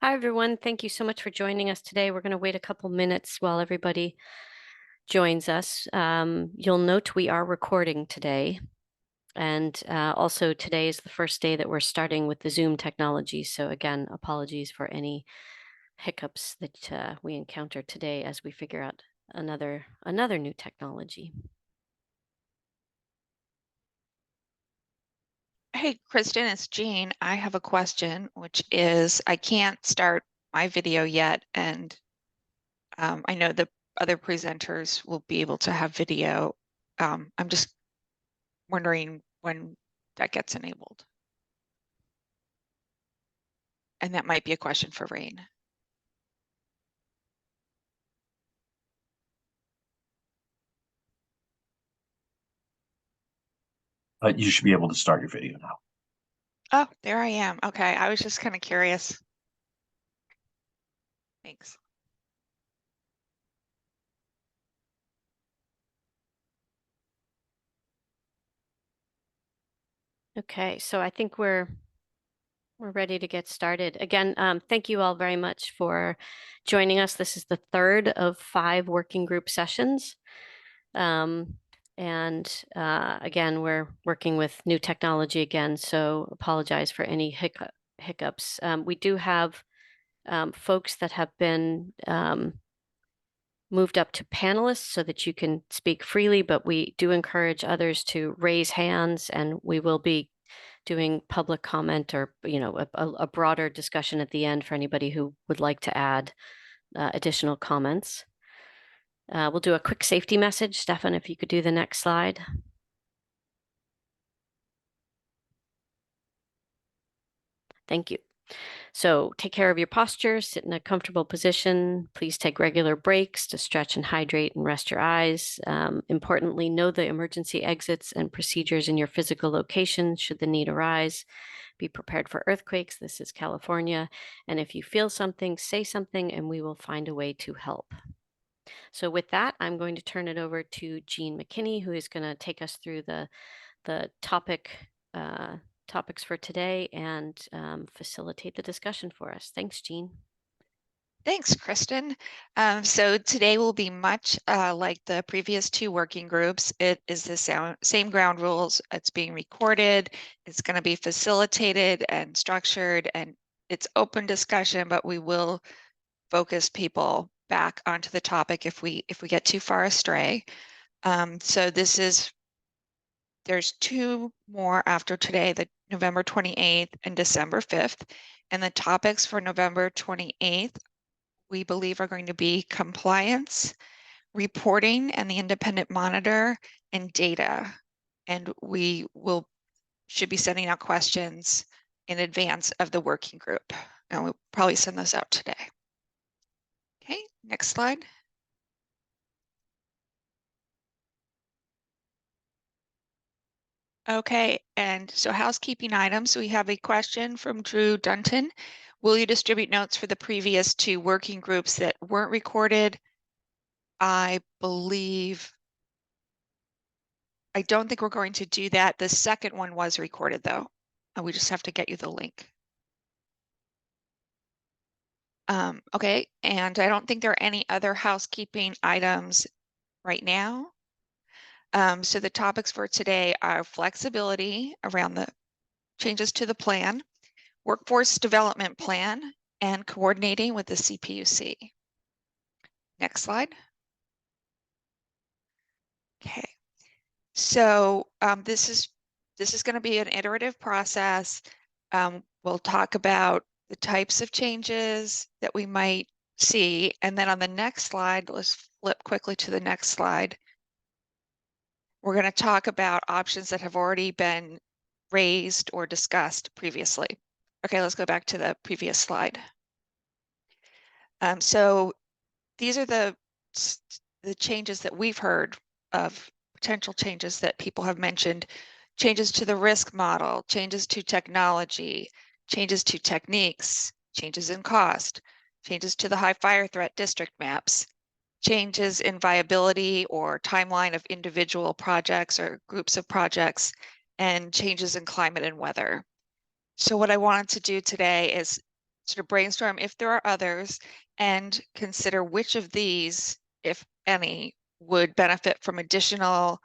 Hi, everyone. Thank you so much for joining us today. We're going to wait a couple minutes while everybody joins us. You'll note we are recording today. And also today is the first day that we're starting with the Zoom technology. So again, apologies for any hiccups that we encounter today as we figure out another new technology. Hey, Kristen, it's Jean. I have a question, which is I can't start my video yet, and I know the other presenters will be able to have video. I'm just wondering when that gets enabled. And that might be a question for Rain. You should be able to start your video now. Oh, there I am. Okay, I was just kind of curious. Thanks. Okay, so I think we're ready to get started. Again, thank you all very much for joining us. This is the third of 5 working group sessions. And again, we're working with new technology again, so apologize for any hiccups. We do have folks that have been moved up to panelists so that you can speak freely, but we do encourage others to raise hands, and we will be doing public comment or a broader discussion at the end for anybody who would like to add additional comments. We'll do a quick safety message. Stefan, if you could do the next slide. Thank you. So take care of your posture, sit in a comfortable position. Please take regular breaks to stretch and hydrate and rest your eyes. Importantly, know the emergency exits and procedures in your physical location should the need arise. Be prepared for earthquakes. This is California. And if you feel something, say something, and we will find a way to help. So with that, I'm going to turn it over to Jean McKinney, who is going to take us through the topics for today and facilitate the discussion for us. Thanks, Jean. Thanks, Kristen. So today will be much like the previous 2 working groups. It is the same ground rules. It's being recorded. It's going to be facilitated and structured, and it's open discussion, but we will focus people back onto the topic if we get too far astray. So there's 2 more after today, the November 28th and December 5th. And the topics for November 28th we believe are going to be compliance, reporting and the independent monitor, and data. And we should be sending out questions in advance of the working group. And we'll probably send those out today. Okay, next slide. Okay, and so housekeeping items. We have a question from Drew Dunton. Will you distribute notes for the previous 2 working groups that weren't recorded? I don't think we're going to do that. The second one was recorded though. We just have to get you the link. Okay, and I don't think there are any other housekeeping items right now. So the topics for today are flexibility around the changes to the plan, workforce development plan, and coordinating with the CPUC. Next slide. Okay, so this is going to be an iterative process. We'll talk about the types of changes that we might see, and then on the next slide, let's flip quickly to the next slide. We're going to talk about options that have already been raised or discussed previously. Okay, let's go back to the previous slide. So these are the changes that we've heard of, potential changes that people have mentioned: changes to the risk model, changes to technology, changes to techniques, changes in cost, changes to the high fire threat district maps, changes in viability or timeline of individual projects or groups of projects, and changes in climate and weather. So what I wanted to do today is sort of brainstorm if there are others and consider which of these, if any, would benefit from additional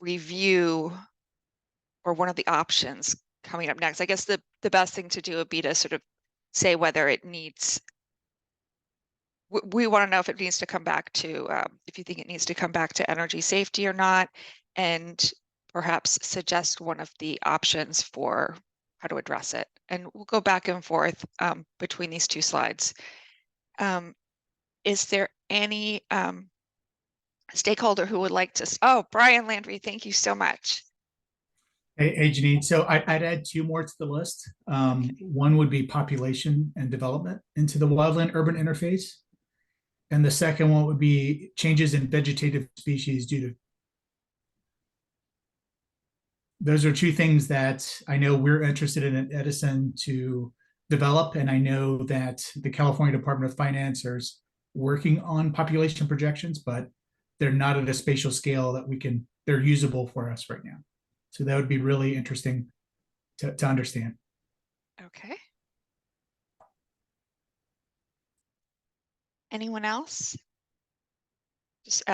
review or one of the options coming up next. I guess the best thing to do would be to sort of say whether it needs, we want to know if it needs to come back to, if you think it needs to come back to energy safety or not, and perhaps suggest one of the options for how to address it. And we'll go back and forth between these two slides. Is there any stakeholder who would like to, oh, Brian Landry, thank you so much. Hey, Janine. So I'd add two more to the list. One would be population and development into the wildland urban interface. And the second one would be changes in vegetative species due to. Those are two things that I know we're interested in at Edison to develop. And I know that the California Department of Finance is working on population projections, but they're not at a spatial scale that they're usable for us right now. So that would be really interesting to understand. Okay. Anyone else? Just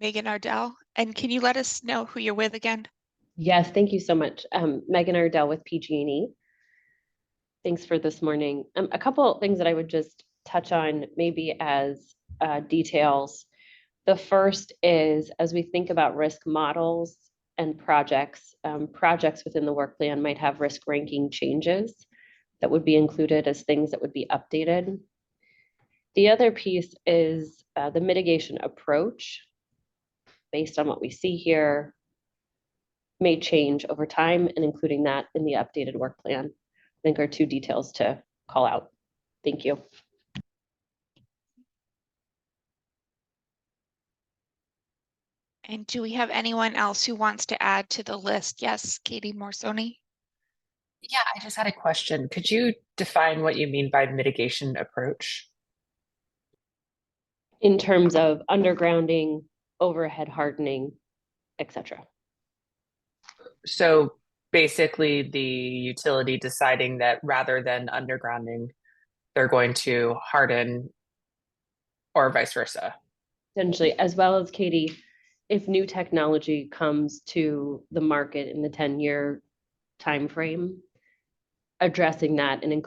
Megan Ardell. And can you let us know who you're with again? Yes, thank you so much. Megan Ardell with PG&E. Thanks for this morning. A couple of things that I would just touch on maybe as details. The first is, as we think about risk models and projects, projects within the work plan might have risk ranking changes that would be included as things that would be updated. The other piece is the mitigation approach based on what we see here may change over time, and including that in the updated work plan, I think are two details to call out. Thank you. And do we have anyone else who wants to add to the list? Yes, Katie Morsoni. Yeah, I just had a question. Could you define what you mean by mitigation approach? In terms of undergrounding, overhead hardening, etc. So basically the utility deciding that rather than undergrounding, they're going to harden or vice versa. Essentially, as well as Katie, if new technology comes to the market in the 10-year time frame, addressing that and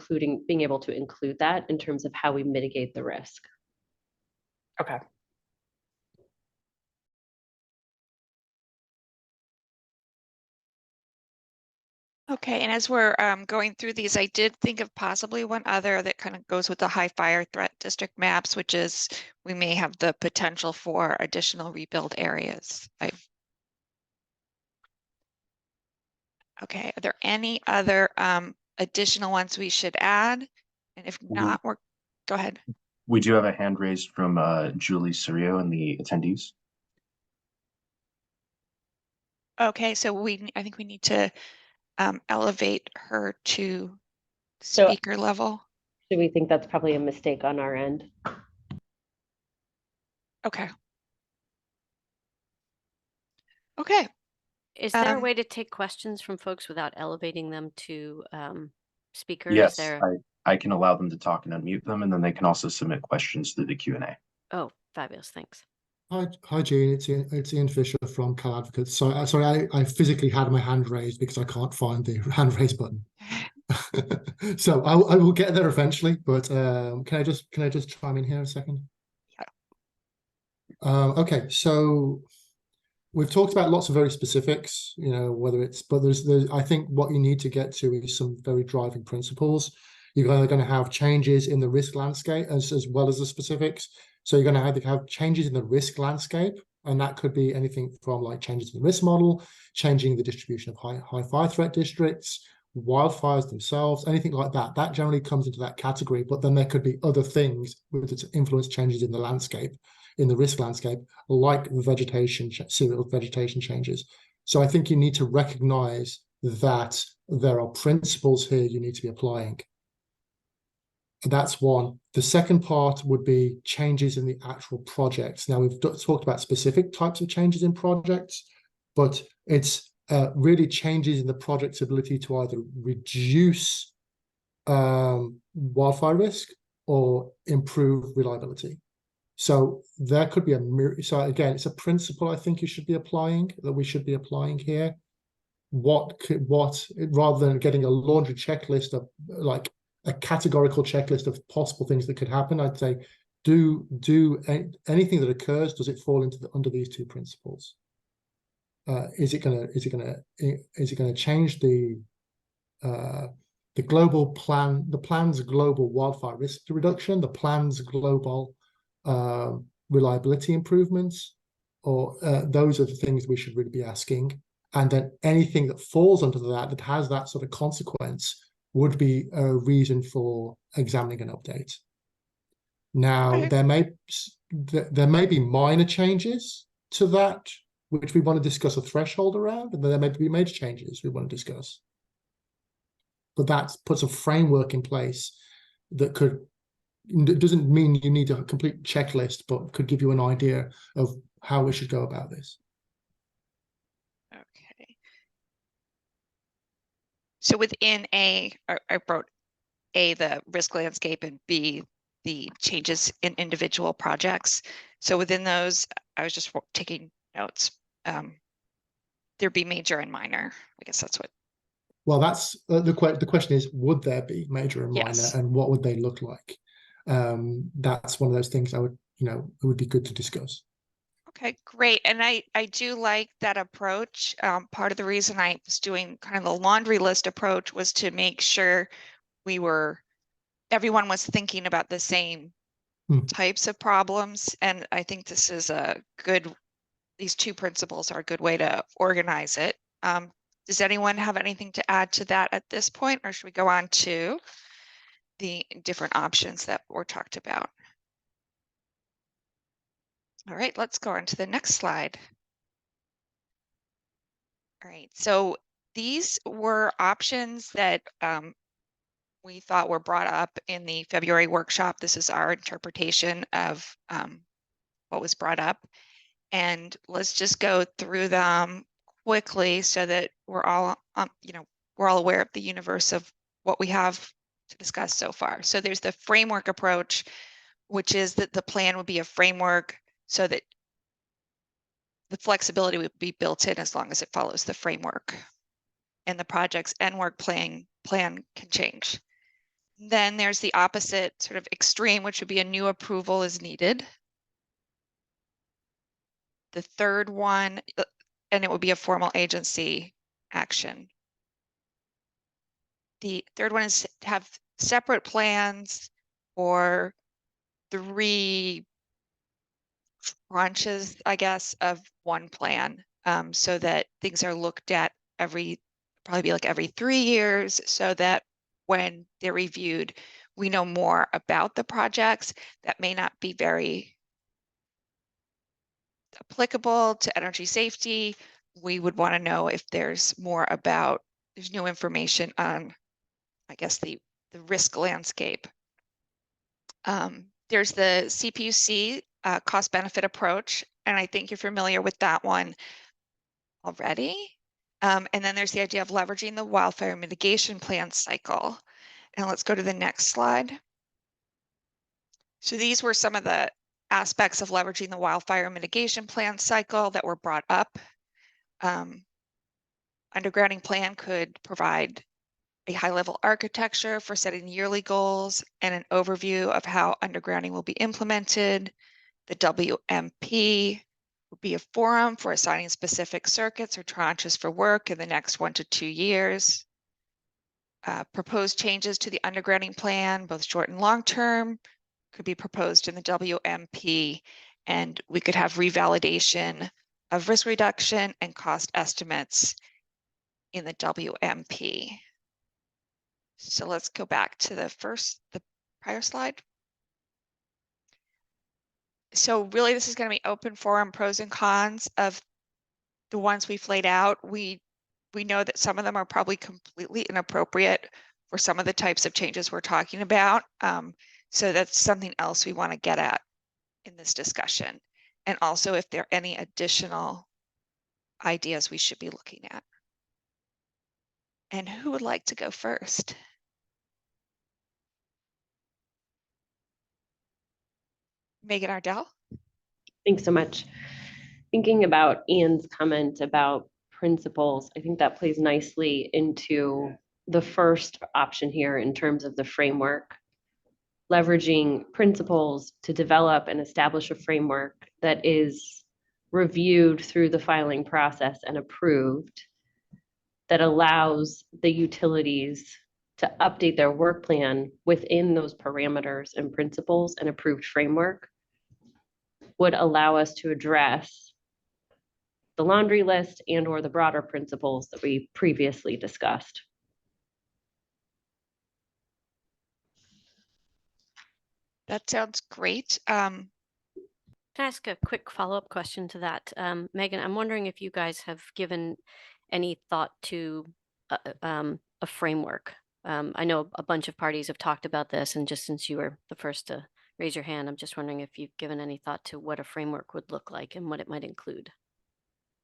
being able to include that in terms of how we mitigate the risk. Okay. Okay, and as we're going through these, I did think of possibly one other that kind of goes with the high fire threat district maps, which is we may have the potential for additional rebuild areas. Okay, are there any other additional ones we should add? And if not, go ahead. We do have a hand raised from Julie Serio and the attendees. Okay, so I think we need to elevate her to So, speaker level. do we think that's probably a mistake on our end? Okay. Okay. Is there a way to take questions from folks without elevating them to speaker? Is Yes, there... I can allow them to talk and unmute them, and then they can also submit questions through the Q&A. Oh, fabulous. Thanks. Hi, Jean. It's Ian Fisher from Cal Advocates. Sorry, I physically had my hand raised because I can't find the hand raise button. So I will get there eventually, but can I just chime in here a second? Yeah. Okay, so we've talked about lots of very specifics, whether it's, but there's I think what you need to get to is some very driving principles. You're either going to have changes in the risk landscape as well as the specifics. So you're going to have changes in the risk landscape, and that could be anything from like changes in the risk model, changing the distribution of high fire threat districts, wildfires themselves, anything like that. That generally comes into that category, but then there could be other things with influence changes in the landscape, in the risk landscape, like the vegetation, serial vegetation changes. So I think you need to recognize that there are principles here you need to be applying. That's one. The second part would be changes in the actual projects. Now, we've talked about specific types of changes in projects, but it's really changes in the project's ability to either reduce wildfire risk or improve reliability. So there could be so again, it's a principle I think you should be applying, that we should be applying here. Rather than getting a laundry checklist of like a categorical checklist of possible things that could happen, I'd say anything that occurs, does it fall under these two principles? Is it gonna change the global plan, the plan's global wildfire risk reduction, the plan's global reliability improvements, or those are the things we should really be asking. And then anything that falls under that has that sort of consequence would be a reason for examining an update. Now, Okay. there may be minor changes to that, which we want to discuss a threshold around, and then there may be major changes we want to discuss. But that puts a framework in place that doesn't mean you need a complete checklist, but could give you an idea of how we should go about this. Okay. So within I wrote A, the risk landscape, and B, the changes in individual projects. So within those, I was just taking notes. There'd be major and minor. I guess that's what. Well, that's the question is, would there be major and minor, Yes. and what would they look like? That's one of those things it would be good to discuss. Okay, great. And I do like that approach. Part of the reason I was doing kind of the laundry list approach was to make sure everyone was thinking about the same types of problems. And I think this is these two principles are a good way to organize it. Does anyone have anything to add to that at this point, or should we go on to the different options that were talked about? All right, let's go on to the next slide. All right, so these were options that we thought were brought up in the February workshop. This is our interpretation of what was brought up. And let's just go through them quickly so that we're all, we're all aware of the universe of what we have to discuss so far. So there's the framework approach, which is that the plan would be a framework so that the flexibility would be built in as long as it follows the framework, and the project's end work plan can change. Then there's the opposite sort of extreme, which would be a new approval is needed. The third one, and it would be a formal agency action. The third one is to have separate plans or 3 tranches, I guess, of one plan, so that things are looked at probably be like every 3 years, so that when they're reviewed, we know more about the projects that may not be very applicable to energy safety. We would want to know if there's new information on, I guess, the risk landscape. There's the CPUC cost benefit approach, and I think you're familiar with that one already. And then there's the idea of leveraging the wildfire mitigation plan cycle. And let's go to the next slide. So these were some of the aspects of leveraging the wildfire mitigation plan cycle that were brought up. Undergrounding plan could provide a high-level architecture for setting yearly goals and an overview of how undergrounding will be implemented. The WMP would be a forum for assigning specific circuits or tranches for work in the next 1 to 2 years. Proposed changes to the undergrounding plan, both short and long term, could be proposed in the WMP, and we could have revalidation of risk reduction and cost estimates in the WMP. So let's go back to the prior slide. So really this is going to be open forum pros and cons of the ones we've laid out. We know that some of them are probably completely inappropriate for some of the types of changes we're talking about. So that's something else we want to get at in this discussion. And also if there are any additional ideas we should be looking at. And who would like to go first? Megan Ardell. Thanks so much. Thinking about Ian's comment about principles, I think that plays nicely into the first option here in terms of the framework. Leveraging principles to develop and establish a framework that is reviewed through the filing process and approved, that allows the utilities to update their work plan within those parameters and principles and approved framework, would allow us to address the laundry list and or the broader principles that we previously discussed. That sounds great. Can I ask a quick follow-up question to that? Megan, I'm wondering if you guys have given any thought to a framework. I know a bunch of parties have talked about this, and just since you were the first to raise your hand, I'm just wondering if you've given any thought to what a framework would look like and what it might include.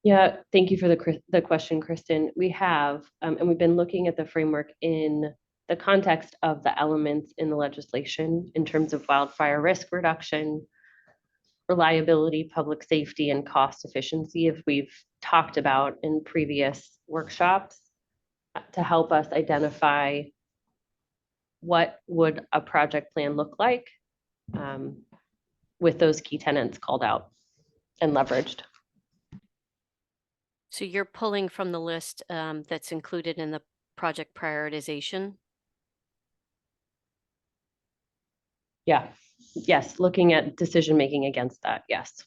Yeah, thank you for the question, Kristen. We have, and we've been looking at the framework in the context of the elements in the legislation in terms of wildfire risk reduction, reliability, public safety, and cost efficiency, if we've talked about in previous workshops, to help us identify what would a project plan look like with those key tenants called out and leveraged. So you're pulling from the list that's included in the project prioritization? Yeah, yes, looking at decision making against that, yes.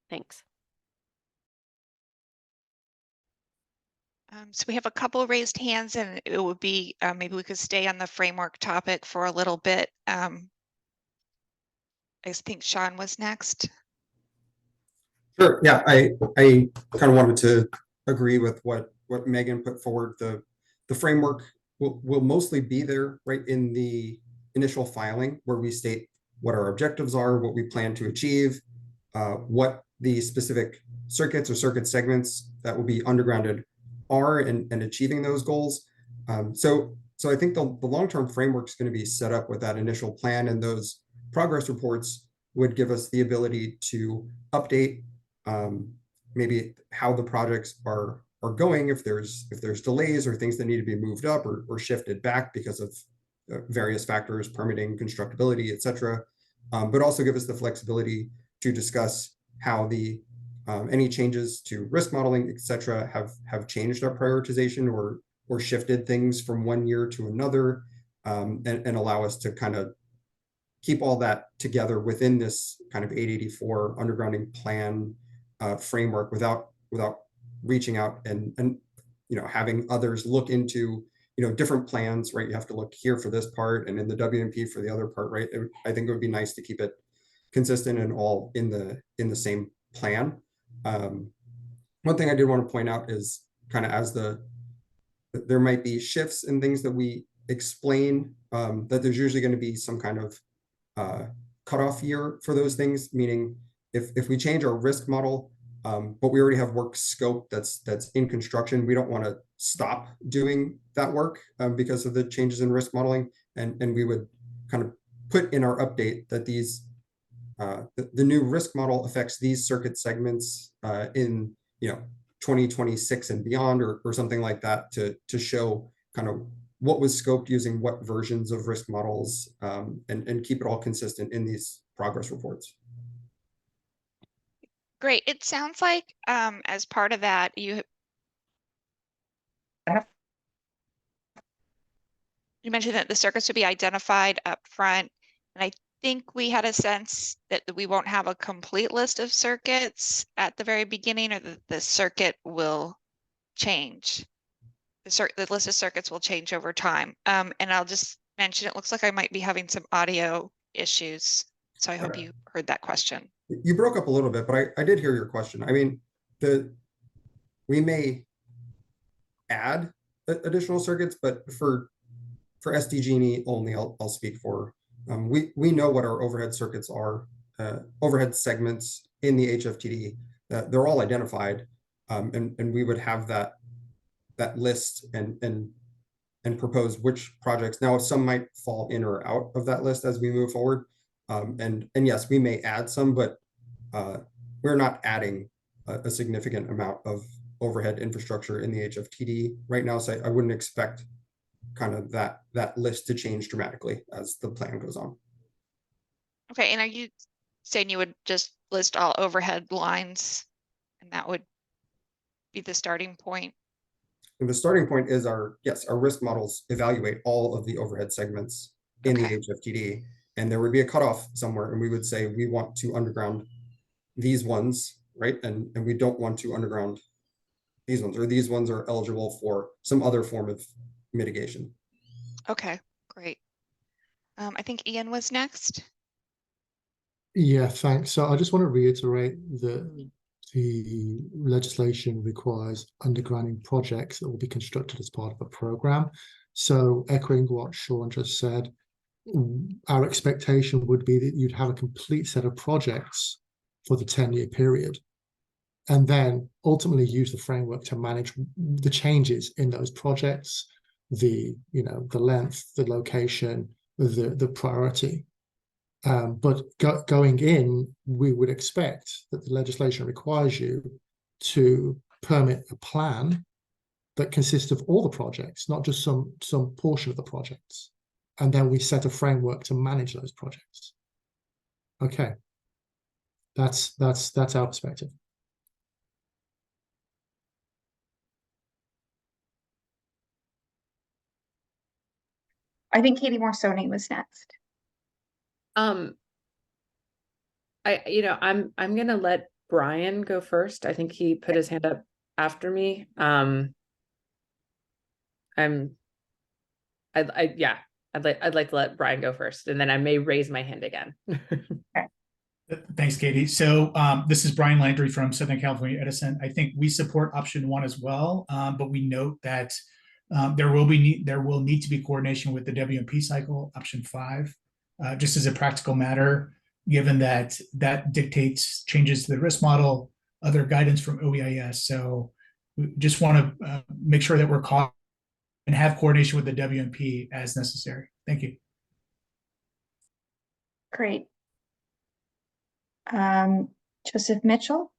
Thanks. So we have a couple raised hands, and it would be maybe we could stay on the framework topic for a little bit. I think Sean was next. Sure. Yeah, I kind of wanted to agree with what Megan put forward. The framework will mostly be there right in the initial filing, where we state what our objectives are, what we plan to achieve, what the specific circuits or circuit segments that will be undergrounded are, and achieving those goals. So I think the long-term framework is going to be set up with that initial plan, and those progress reports would give us the ability to update maybe how the projects are going, if there's delays or things that need to be moved up or shifted back because of various factors, permitting, constructability, etc. But also give us the flexibility to discuss how the any changes to risk modeling, etc., have changed our prioritization or shifted things from one year to another, and allow us to kind of keep all that together within this kind of 884 undergrounding plan framework without reaching out and having others look into different plans, right? You have to look here for this part and in the WMP for the other part, right? I think it would be nice to keep it consistent and all in the same plan. One thing I did want to point out is kind of as there might be shifts in things that we explain, that there's usually going to be some kind of cutoff year for those things, meaning if we change our risk model, but we already have work scope that's in construction, we don't want to stop doing that work because of the changes in risk modeling, and we would kind of put in our update that these the new risk model affects these circuit segments in 2026 and beyond, or something like that, to show kind of what was scoped using what versions of risk models, and keep it all consistent in these progress reports. Great. It sounds like as part of that, you mentioned that the circuits would be identified up front, and I think we had a sense that we won't have a complete list of circuits at the very beginning, or that the circuit will change. The list of circuits will change over time. And I'll just mention, it looks like I might be having some audio issues, so I hope you heard that question. You broke up a little bit, but I did hear your question. I mean, we may add additional circuits, but for SDG&E only, I'll speak for. We know what our overhead circuits are, overhead segments in the HFTD. They're all identified, and we would have that list and propose which projects. Now, some might fall in or out of that list as we move forward, And yes, we may add some, but we're not adding a significant amount of overhead infrastructure in the HFTD right now. So I wouldn't expect kind of that list to change dramatically as the plan goes on. Okay, and are you saying you would just list all overhead lines and that would be the starting point? And the starting point is our risk models evaluate all of the overhead segments in the HFTD, and there would be a cutoff somewhere, and we would say we want to underground these ones, right? And we don't want to underground these ones, or these ones are eligible for some other form of mitigation. Okay, great. I think Ian was next. Yeah, thanks. So I just want to reiterate that the legislation requires undergrounding projects that will be constructed as part of a program. So echoing what Sean just said, our expectation would be that you'd have a complete set of projects for the 10-year period, and then ultimately use the framework to manage the changes in those projects, the length, the location, the priority. But going in, we would expect that the legislation requires you to permit a plan that consists of all the projects, not just some portion of the projects. And then we set a framework to manage those projects. Okay. That's our perspective. I think Katie Morsoni was next. I'm gonna let Brian go first. I think he put his hand up after me. I'd like to let Brian go first, and then I may raise my hand again. Thanks, Katie. So this is Brian Landry from Southern California Edison. I think we support option 1 as well, but we note that there will need to be coordination with the WMP cycle, option 5, just as a practical matter, given that dictates changes to the risk model, other guidance from OEIS. So we just want to make sure that we're caught and have coordination with the WMP as necessary. Thank you. Great. Joseph Mitchell.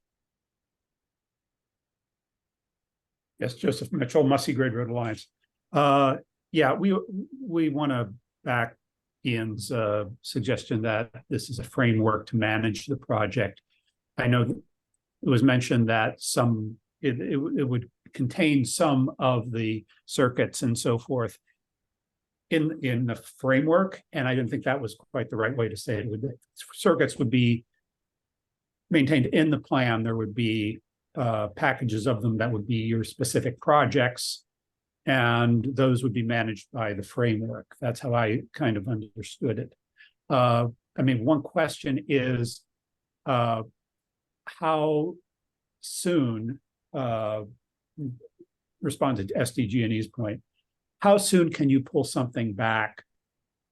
Yes, Joseph Mitchell, Mussey Grade Road Alliance. Yeah, we want to back Ian's suggestion that this is a framework to manage the project. I know it was mentioned that it would contain some of the circuits and so forth in the framework, and I didn't think that was quite the right way to say it. Circuits would be maintained in the plan. There would be packages of them that would be your specific projects, and those would be managed by the framework. That's how I kind of understood it. I mean, one question is how soon, respond to SDG&E's point, how soon can you pull something back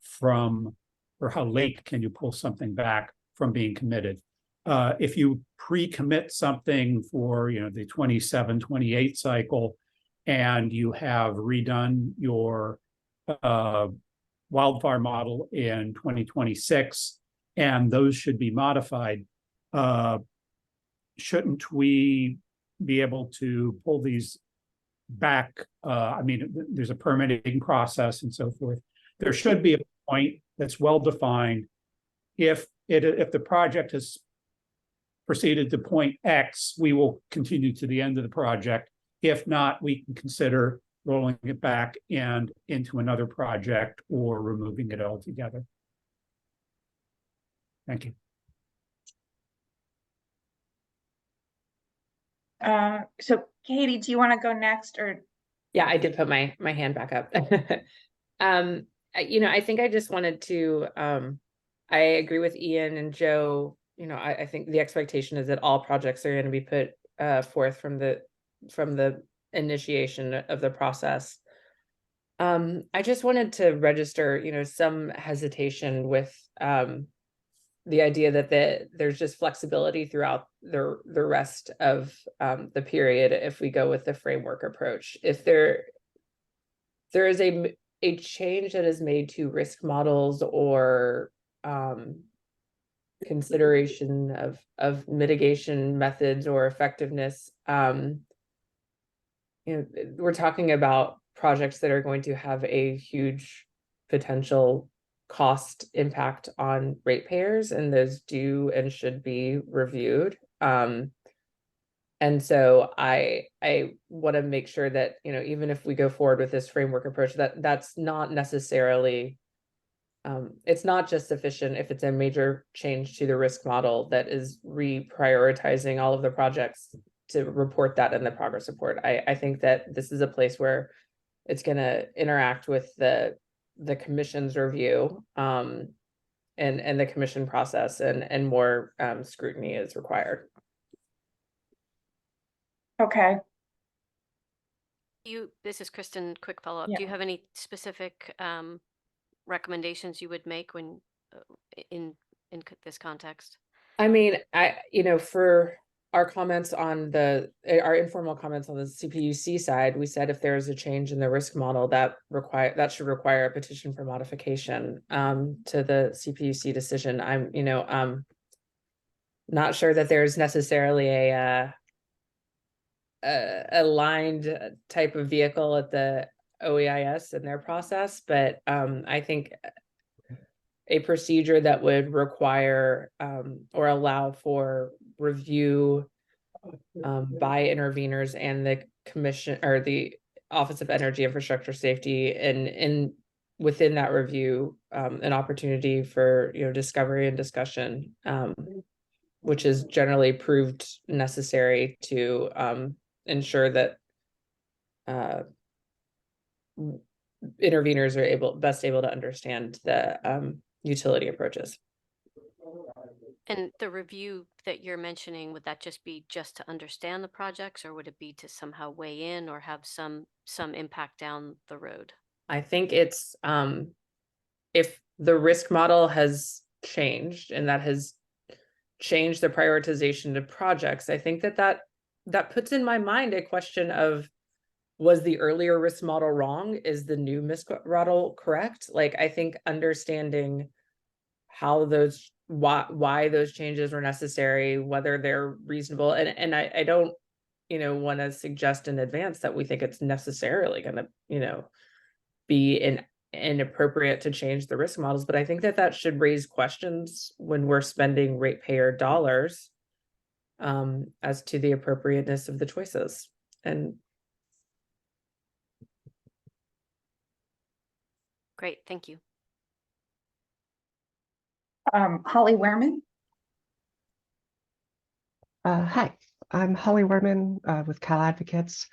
from, or how late can you pull something back from being committed? If you pre-commit something for the 27, 28 cycle, and you have redone your wildfire model in 2026, and those should be modified, shouldn't we be able to pull these back? I mean, there's a permitting process and so forth. There should be a point that's well-defined. If the project has proceeded to point X, we will continue to the end of the project. If not, we can consider rolling it back and into another project or removing it altogether. Thank you. So Katie, do you want to go next, or? Yeah, I did put my hand back up. I think I just wanted to, I agree with Ian and Joe. I think the expectation is that all projects are going to be put forth from the initiation of the process. I just wanted to register, some hesitation with the idea that there's just flexibility throughout the rest of the period if we go with the framework approach. If there is a change that is made to risk models or consideration of mitigation methods or effectiveness, we're talking about projects that are going to have a huge potential cost impact on ratepayers, and those do and should be reviewed. And so I want to make sure that, even if we go forward with this framework approach, that's not necessarily, it's not just sufficient if it's a major change to the risk model that is reprioritizing all of the projects to report that in the progress report. I think that this is a place where it's going to interact with the commission's review, and the commission process, and more scrutiny is required. Okay. This is Kristen, quick follow-up. Yeah. Do you have any specific recommendations you would make when in this context? I mean, for our comments on our informal comments on the CPUC side, we said if there's a change in the risk model that should require a petition for modification to the CPUC decision. I'm not sure that there's necessarily a aligned type of vehicle at the OEIS in their process, but I think a procedure that would require or allow for review by interveners and the commission or the Office of Energy Infrastructure Safety, and within that review, an opportunity for discovery and discussion, which is generally proved necessary to ensure that interveners are best able to understand the utility approaches. And the review that you're mentioning, would that just be just to understand the projects, or would it be to somehow weigh in or have some impact down the road? I think it's if the risk model has changed and that has changed the prioritization of projects, I think that puts in my mind a question of, was the earlier risk model wrong? Is the new risk model correct? Like, I think understanding how why those changes were necessary, whether they're reasonable, and I don't want to suggest in advance that we think it's necessarily going to be inappropriate to change the risk models, but I think that should raise questions when we're spending ratepayer dollars as to the appropriateness of the choices. And great, thank you. Holly Wehrman. Hi, I'm Holly Werman with Cal Advocates.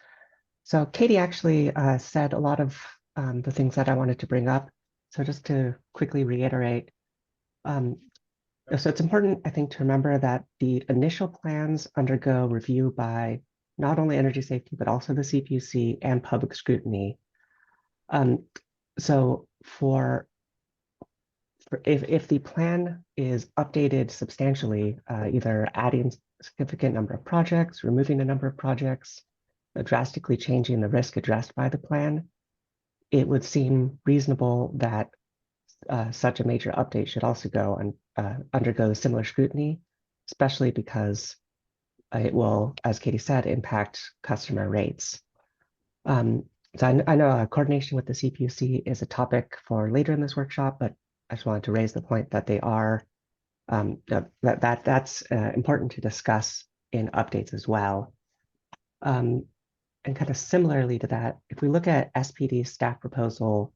So Katie actually said a lot of the things that I wanted to bring up. So just to quickly reiterate, so it's important, I think, to remember that the initial plans undergo review by not only energy safety, but also the CPUC and public scrutiny. So if the plan is updated substantially, either adding a significant number of projects, removing a number of projects, drastically changing the risk addressed by the plan, it would seem reasonable that such a major update should also go and undergo similar scrutiny, especially because it will, as Katie said, impact customer rates. So I know coordination with the CPUC is a topic for later in this workshop, but I just wanted to raise the point that they are that's important to discuss in updates as well. And kind of similarly to that, if we look at SPD's staff proposal,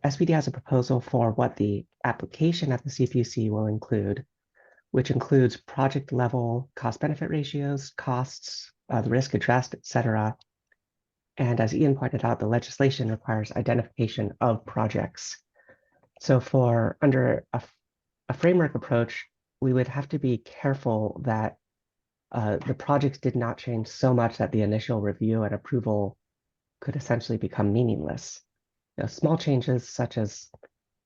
SPD has a proposal for what the application at the CPUC will include, which includes project level cost benefit ratios, costs, the risk addressed, et cetera. And as Ian pointed out, the legislation requires identification of projects. So for under a framework approach, we would have to be careful that the projects did not change so much that the initial review and approval could essentially become meaningless. Small changes, such as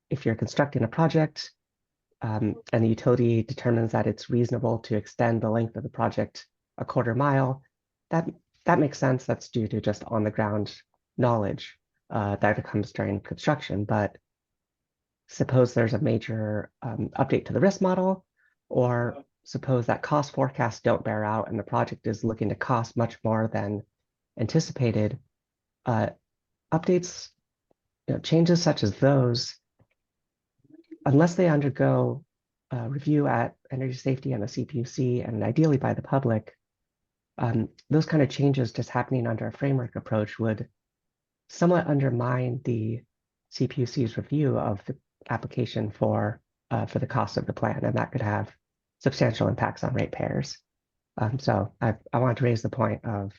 if you're constructing a project and the utility determines that it's reasonable to extend the length of the project a quarter mile, that makes sense. That's due to just on the ground knowledge that comes during construction. But suppose there's a major update to the risk model, Or suppose that cost forecasts don't bear out and the project is looking to cost much more than anticipated. Updates, changes such as those, unless they undergo review at energy safety and the CPUC and ideally by the public, those kind of changes just happening under a framework approach would somewhat undermine the CPUC's review of the application for the cost of the plan, and that could have substantial impacts on ratepayers. So I want to raise the point of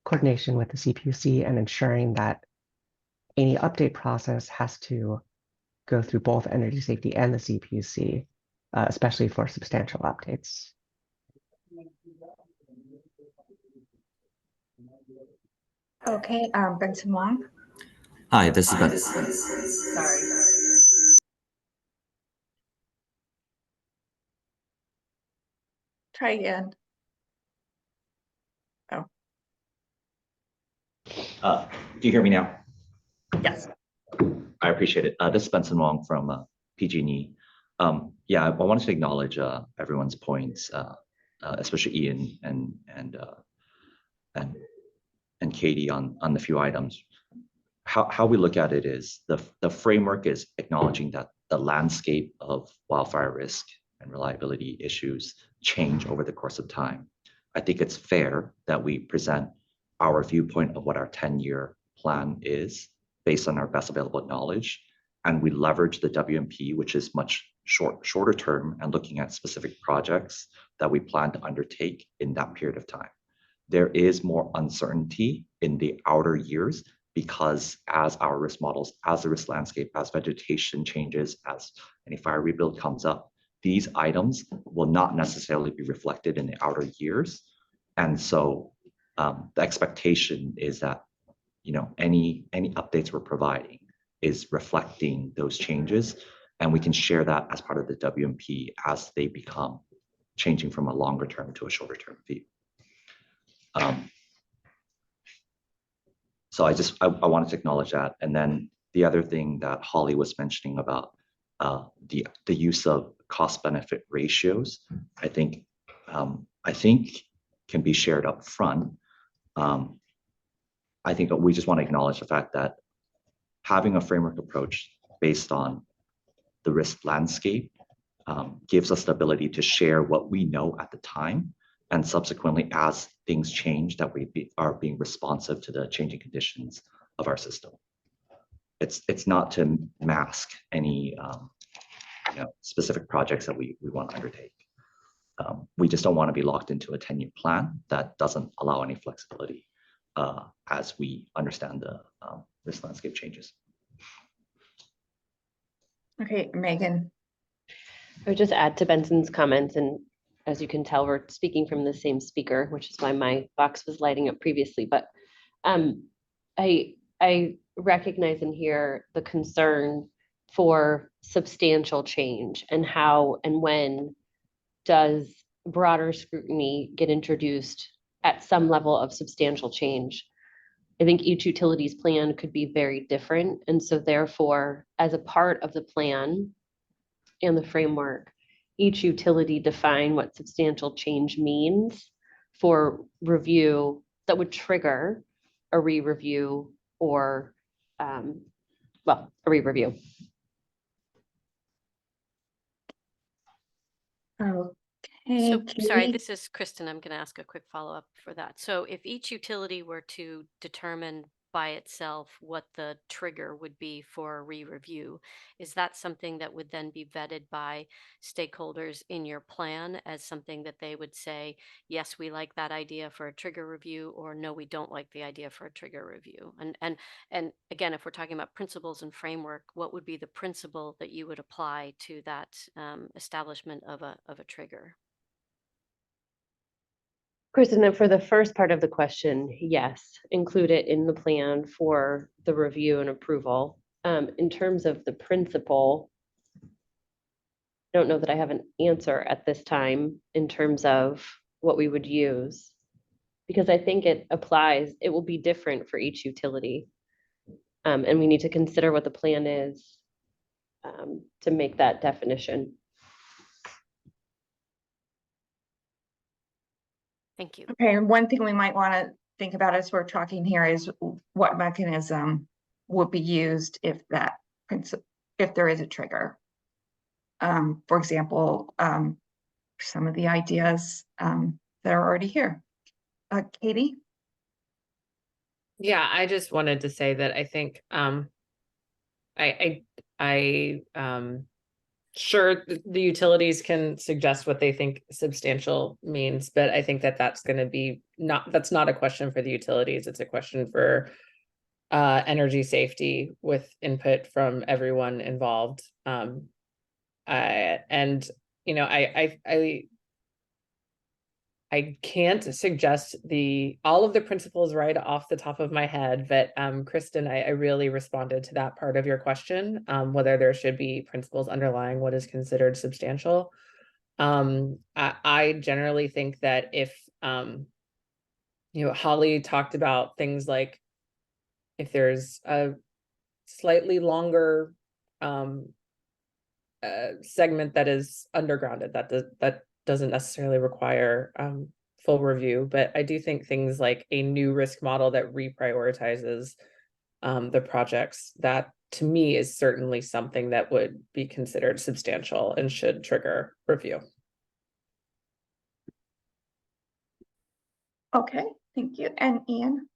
coordination with the CPUC and ensuring that any update process has to go through both energy safety and the CPUC, especially for substantial updates. Okay, Benson Wong. Hi, this is Ben. Sorry. Try again. Oh, Do you hear me now? yes. I appreciate it. This is Benson Wong from PG&E. Yeah, I wanted to acknowledge everyone's points, especially Ian and Katie on the few items. How we look at it is the framework is acknowledging that the landscape of wildfire risk and reliability issues change over the course of time. I think it's fair that we present our viewpoint of what our 10-year plan is based on our best available knowledge, and we leverage the WMP, which is much shorter term and looking at specific projects that we plan to undertake in that period of time. There is more uncertainty in the outer years because as our risk models, as the risk landscape, as vegetation changes, as any fire rebuild comes up, these items will not necessarily be reflected in the outer years. And so the expectation is that any updates we're providing is reflecting those changes, and we can share that as part of the WMP as they become changing from a longer term to a shorter term view. So I wanted to acknowledge that. And then the other thing that Holly was mentioning about the use of cost benefit ratios, I think can be shared up front. I think that we just want to acknowledge the fact that having a framework approach based on the risk landscape gives us the ability to share what we know at the time, and subsequently as things change that we are being responsive to the changing conditions of our system. It's not to mask any specific projects that we want to undertake. We just don't want to be locked into a 10-year plan that doesn't allow any flexibility as we understand the risk landscape changes. Okay, Megan. I would just add to Benson's comments, and as you can tell, we're speaking from the same speaker, which is why my box was lighting up previously. But I recognize and hear the concern for substantial change and how and when does broader scrutiny get introduced at some level of substantial change. I think each utility's plan could be very different. And so therefore, as a part of the plan and the framework, each utility define what substantial change means for review that would trigger a re-review or, a re-review. Okay. So, sorry, Katie? this is Kristen. I'm going to ask a quick follow-up for that. So if each utility were to determine by itself what the trigger would be for a re-review, is that something that would then be vetted by stakeholders in your plan as something that they would say, yes, we like that idea for a trigger review, or no, we don't like the idea for a trigger review? And again, if we're talking about principles and framework, what would be the principle that you would apply to that establishment of a trigger? Kristen, for the first part of the question, yes, include it in the plan for the review and approval. In terms of the principle, I don't know that I have an answer at this time in terms of what we would use, because I think it will be different for each utility. And we need to consider what the plan is to make that definition. Thank you. Okay, and one thing we might want to think about as we're talking here is what mechanism would be used if that principle, if there is a trigger. For example, some of the ideas that are already here. Katie? Yeah, I just wanted to say that I think sure the utilities can suggest what they think substantial means, but I think that that's going to be that's not a question for the utilities. It's a question for energy safety with input from everyone involved. And you know, I can't suggest all of the principles right off the top of my head, but Kristen, I really responded to that part of your question, whether there should be principles underlying what is considered substantial. I generally think that if you know, Holly talked about things like if there's a slightly longer segment that is undergrounded, that doesn't necessarily require full review, but I do think things like a new risk model that reprioritizes the projects, that to me is certainly something that would be considered substantial and should trigger review. Okay, thank you. And Ian?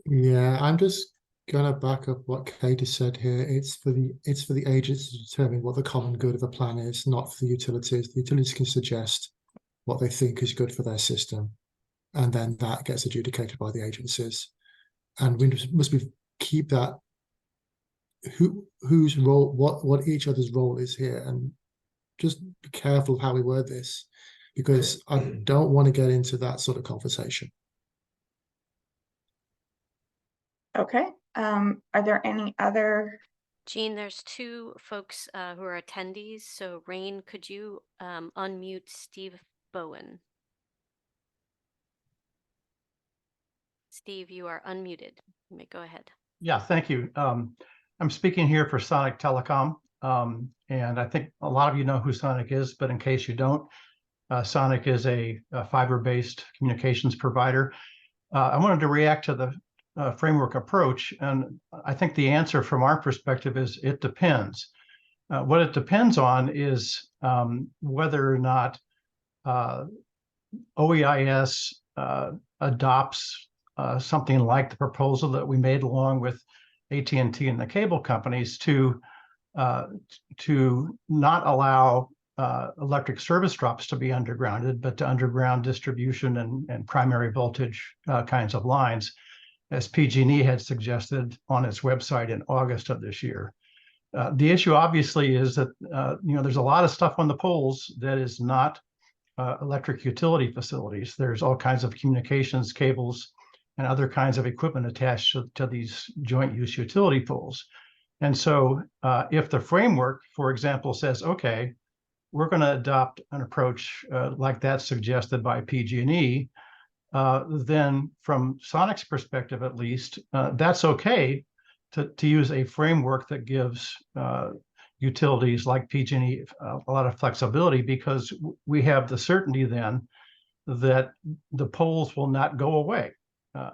Yeah, I'm just gonna back up what Katie said here. It's for the agents to determine what the common good of a plan is, not for the utilities. The utilities can suggest what they think is good for their system, and then that gets adjudicated by the agencies. And we must keep that whose role, what each other's role is here, and just be careful of how we word this, because I don't want to get into that sort of conversation. Okay, are there any other? Jean, there's two folks who are attendees. So Rain, could you unmute Steve Bowen? Steve, you are unmuted. You may go ahead. Yeah, thank you. I'm speaking here for Sonic Telecom. And I think a lot of you know who Sonic is, but in case you don't, Sonic is a fiber-based communications provider. I wanted to react to the framework approach, and I think the answer from our perspective is it depends. What it depends on is whether or not OEIS adopts something like the proposal that we made along with AT&T and the cable companies to not allow electric service drops to be undergrounded, but to underground distribution and primary voltage kinds of lines, as PG&E had suggested on its website in August of this year. The issue obviously is that there's a lot of stuff on the poles that is not electric utility facilities. There's all kinds of communications cables and other kinds of equipment attached to these joint use utility poles. And so if the framework, for example, says, okay, we're going to adopt an approach like that suggested by PG&E, then from Sonic's perspective, at least, that's okay to use a framework that gives utilities like PG&E a lot of flexibility, because we have the certainty then that the poles will not go away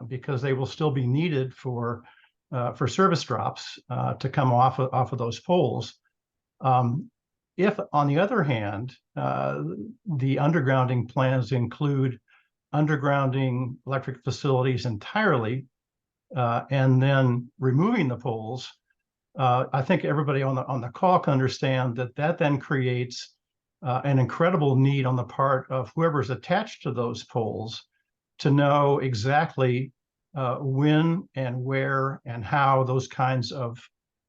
because they will still be needed for service drops to come off of those poles. If, on the other hand, the undergrounding plans include undergrounding electric facilities entirely and then removing the poles, I think everybody on the call can understand that then creates an incredible need on the part of whoever's attached to those poles to know exactly when and where and how those kinds of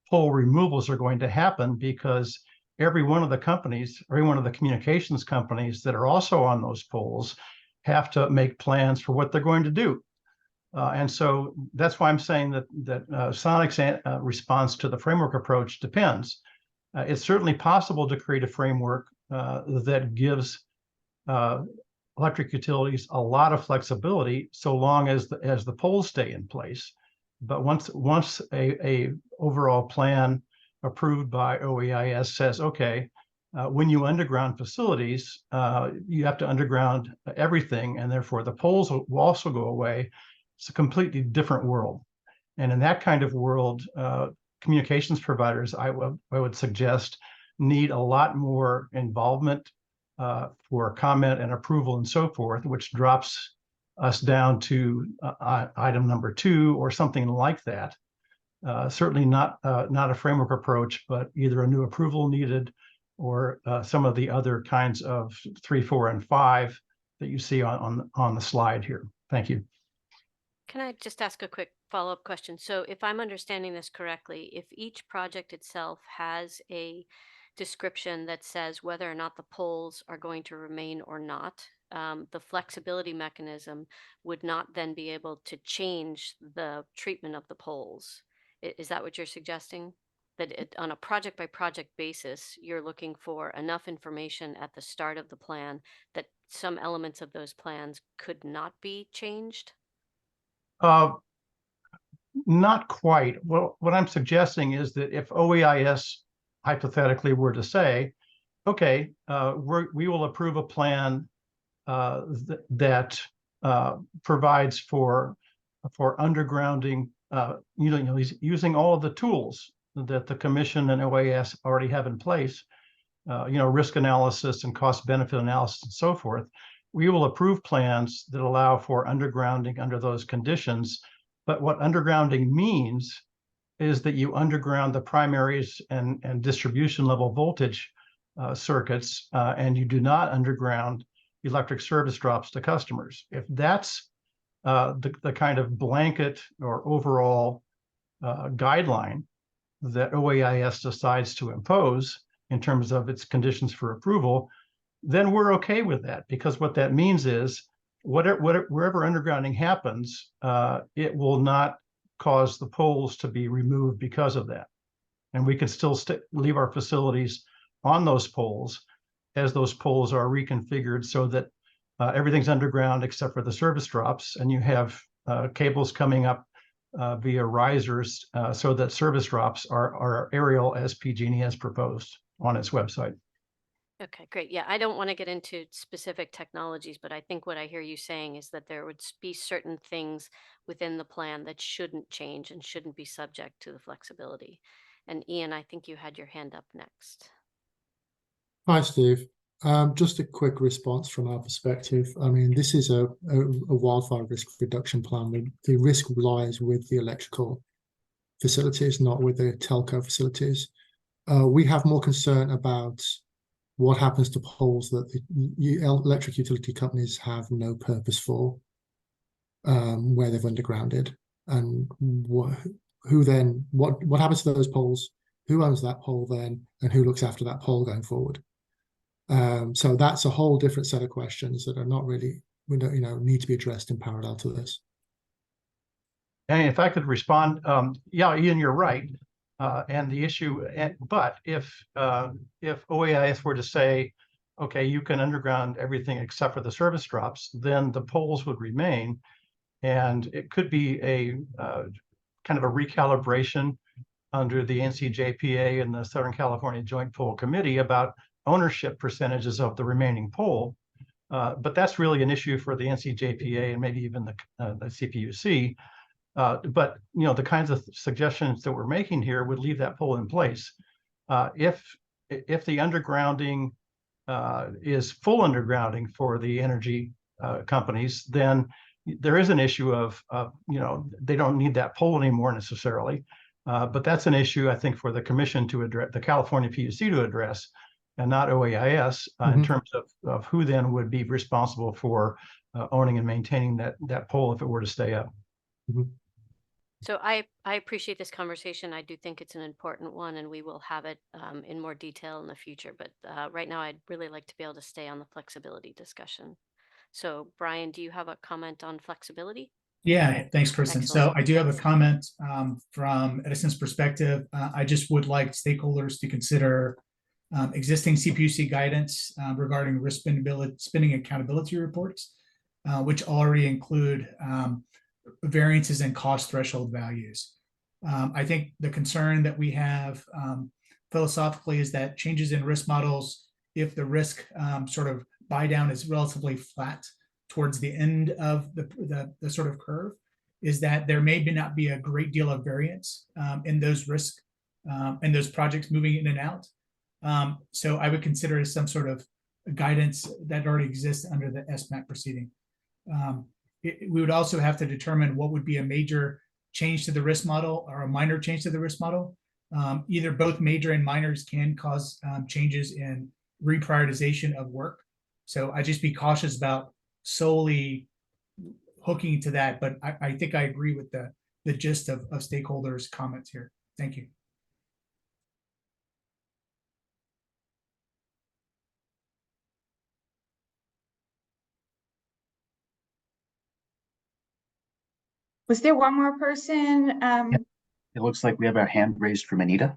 pole removals are going to happen, because every one of the companies, every one of the communications companies that are also on those poles have to make plans for what they're going to do. And so that's why I'm saying that Sonic's response to the framework approach depends. It's certainly possible to create a framework that gives electric utilities a lot of flexibility, so long as the poles stay in place. But once a overall plan approved by OEIS says, okay, When you underground facilities, you have to underground everything, and therefore the poles will also go away. It's a completely different world. And in that kind of world, communications providers, I would suggest, need a lot more involvement for comment and approval and so forth, which drops us down to item number 2 or something like that. Certainly not a framework approach, but either a new approval needed or some of the other kinds of 3, 4, and 5 that you see on the slide here. Thank you. Can I just ask a quick follow-up question? So if I'm understanding this correctly, if each project itself has a description that says whether or not the poles are going to remain or not, the flexibility mechanism would not then be able to change the treatment of the poles. Is that what you're suggesting? That on a project by project basis, you're looking for enough information at the start of the plan that some elements of those plans could not be changed? Not quite. Well, what I'm suggesting is that if OEIS hypothetically were to say, okay, we will approve a plan that provides for undergrounding, using all of the tools that the Commission and OAS already have in place, risk analysis and cost benefit analysis and so forth. We will approve plans that allow for undergrounding under those conditions. But what undergrounding means is that you underground the primaries and distribution level voltage circuits, and you do not underground electric service drops to customers. If that's the kind of blanket or overall guideline that OAIS decides to impose in terms of its conditions for approval, then we're okay with that, because what that means is wherever undergrounding happens, it will not cause the poles to be removed because of that. And we can still leave our facilities on those poles as those poles are reconfigured so that everything's underground except for the service drops, and you have cables coming up via risers so that service drops are aerial as PG&E has proposed on its website. Okay, great. Yeah, I don't want to get into specific technologies, but I think what I hear you saying is that there would be certain things within the plan that shouldn't change and shouldn't be subject to the flexibility. And Ian, I think you had your hand up next. Hi, Steve. Just a quick response from our perspective. I mean, this is a wildfire risk reduction plan. The risk lies with the electrical facilities, not with the telco facilities. We have more concern about what happens to poles that the electric utility companies have no purpose for, where they've undergrounded, and what happens to those poles? Who owns that pole then, and who looks after that pole going forward? So that's a whole different set of questions that are not really, need to be addressed in parallel to this. And if I could respond, yeah, Ian, you're right. And the issue, but if OAIS were to say, okay, you can underground everything except for the service drops, then the poles would remain, and it could be a kind of a recalibration under the NCJPA and the Southern California Joint Pole Committee about ownership percentages of the remaining pole. But that's really an issue for the NCJPA and maybe even the CPUC. But the kinds of suggestions that we're making here would leave that pole in place. If the undergrounding is full undergrounding for the energy companies, then there is an issue of they don't need that pole anymore necessarily. But that's an issue, I think, for the Commission to address, the California PUC to address, and not OAIS in terms of who then would be responsible for owning and maintaining that pole if it were to stay up. So I appreciate this conversation. I do think it's an important one, and we will have it in more detail in the future. But right now, I'd really like to be able to stay on the flexibility discussion. So Brian, do you have a comment on flexibility? Yeah, thanks, Kristen. Excellent. So I do have a comment from Edison's perspective. I just would like stakeholders to consider existing CPUC guidance regarding risk spending accountability reports, which already include variances in cost threshold values. I think the concern that we have philosophically is that changes in risk models, if the risk sort of buy down is relatively flat towards the end of the sort of curve, is that there may not be a great deal of variance in those risk and those projects moving in and out. So I would consider it some sort of guidance that already exists under the SMAP proceeding. We would also have to determine what would be a major change to the risk model or a minor change to the risk model. Either both major and minors can cause changes in reprioritization of work. So I just be cautious about solely hooking to that, but I think I agree with the gist of stakeholders' comments here. Thank you. Was there one more person? It looks like we have our hand raised from Anita.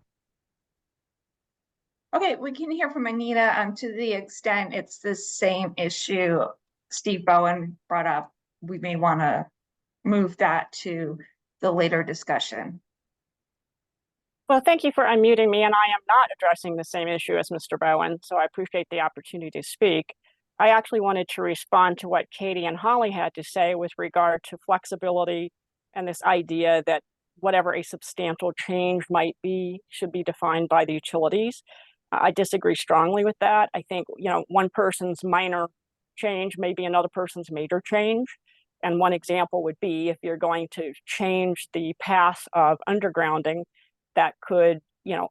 Okay, we can hear from Anita. To the extent it's the same issue Steve Bowen brought up, we may want to move that to the later discussion. Well, thank you for unmuting me, and I am not addressing the same issue as Mr. Bowen, so I appreciate the opportunity to speak. I actually wanted to respond to what Katie and Holly had to say with regard to flexibility and this idea that whatever a substantial change might be should be defined by the utilities. I disagree strongly with that. I think, one person's minor change may be another person's major change. And one example would be if you're going to change the path of undergrounding, that could,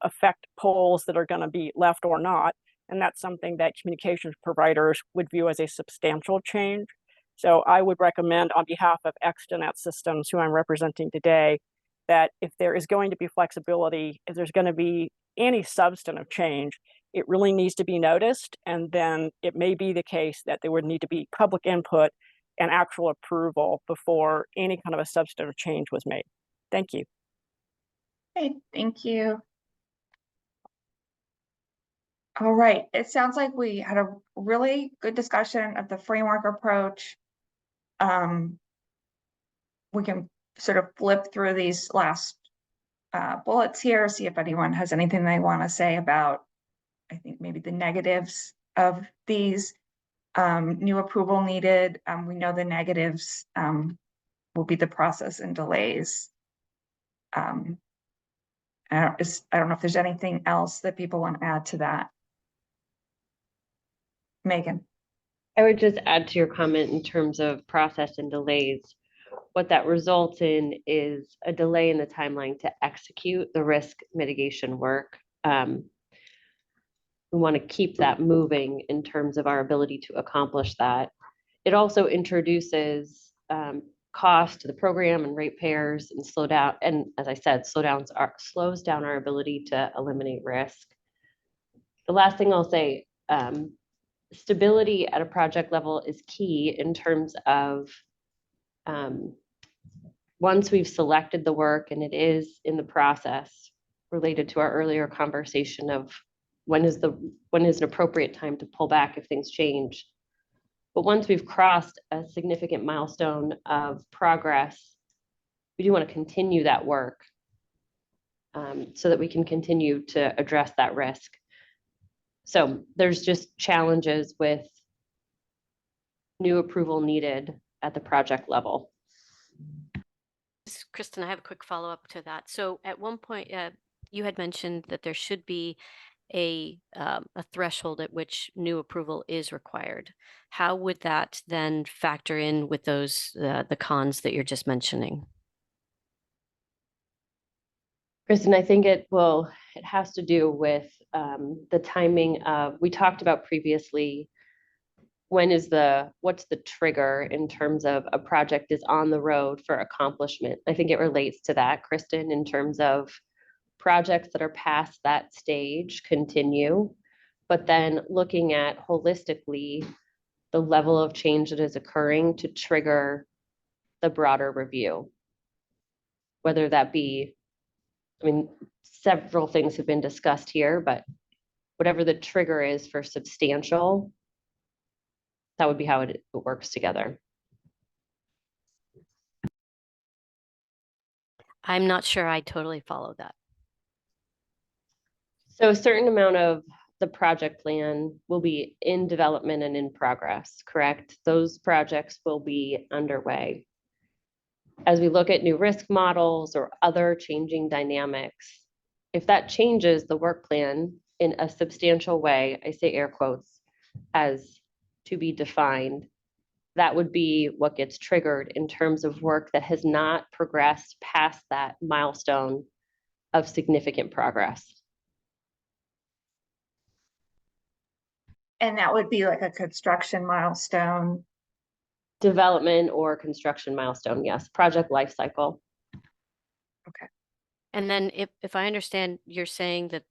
affect poles that are going to be left or not. And that's something that communications providers would view as a substantial change. So I would recommend on behalf of Extenet Systems, who I'm representing today, that if there is going to be flexibility, if there's going to be any substantive change, it really needs to be noticed. And then it may be the case that there would need to be public input and actual approval before any kind of a substantive change was made. Thank you. Okay, thank you. All right, it sounds like we had a really good discussion of the framework approach. We can sort of flip through these last bullets here, see if anyone has anything they want to say about, I think maybe the negatives of these. New approval needed. We know the negatives will be the process and delays. I don't know if there's anything else that people want to add to that. Megan. I would just add to your comment in terms of process and delays. What that results in is a delay in the timeline to execute the risk mitigation work. We want to keep that moving in terms of our ability to accomplish that. It also introduces cost to the program and ratepayers and slow down. And as I said, slows down our ability to eliminate risk. The last thing I'll say, stability at a project level is key in terms of once we've selected the work and it is in the process, related to our earlier conversation of when is an appropriate time to pull back if things change. But once we've crossed a significant milestone of progress, we do want to continue that work so that we can continue to address that risk. So there's just challenges with new approval needed at the project level. Kristen, I have a quick follow-up to that. So at one point, you had mentioned that there should be a threshold at which new approval is required. How would that then factor in with those the cons that you're just mentioning? Kristen, I think it has to do with the timing of, we talked about previously, what's the trigger in terms of a project is on the road for accomplishment. I think it relates to that, Kristen, in terms of projects that are past that stage continue, but then looking at holistically the level of change that is occurring to trigger the broader review. Whether that be, several things have been discussed here, but whatever the trigger is for substantial, that would be how it works together. I'm not sure I totally follow that. So a certain amount of the project plan will be in development and in progress, correct? Those projects will be underway. As we look at new risk models or other changing dynamics, if that changes the work plan in a substantial way, I say air quotes, as to be defined, that would be what gets triggered in terms of work that has not progressed past that milestone of significant progress. And that would be like a construction milestone. Development or construction milestone, yes, project life cycle. Okay. And then if I understand, you're saying that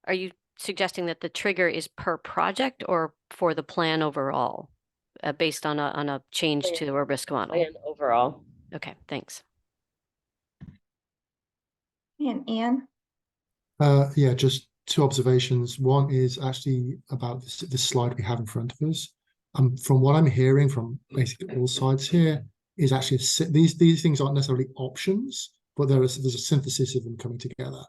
are you suggesting that the trigger is per project or for the plan overall, based on a change Plan- to a risk model? Plan overall. Okay, thanks. And Ian? Yeah, just two observations. One is actually about this slide we have in front of us. From what I'm hearing from basically all sides here, is actually these things aren't necessarily options, but there's a synthesis of them coming together.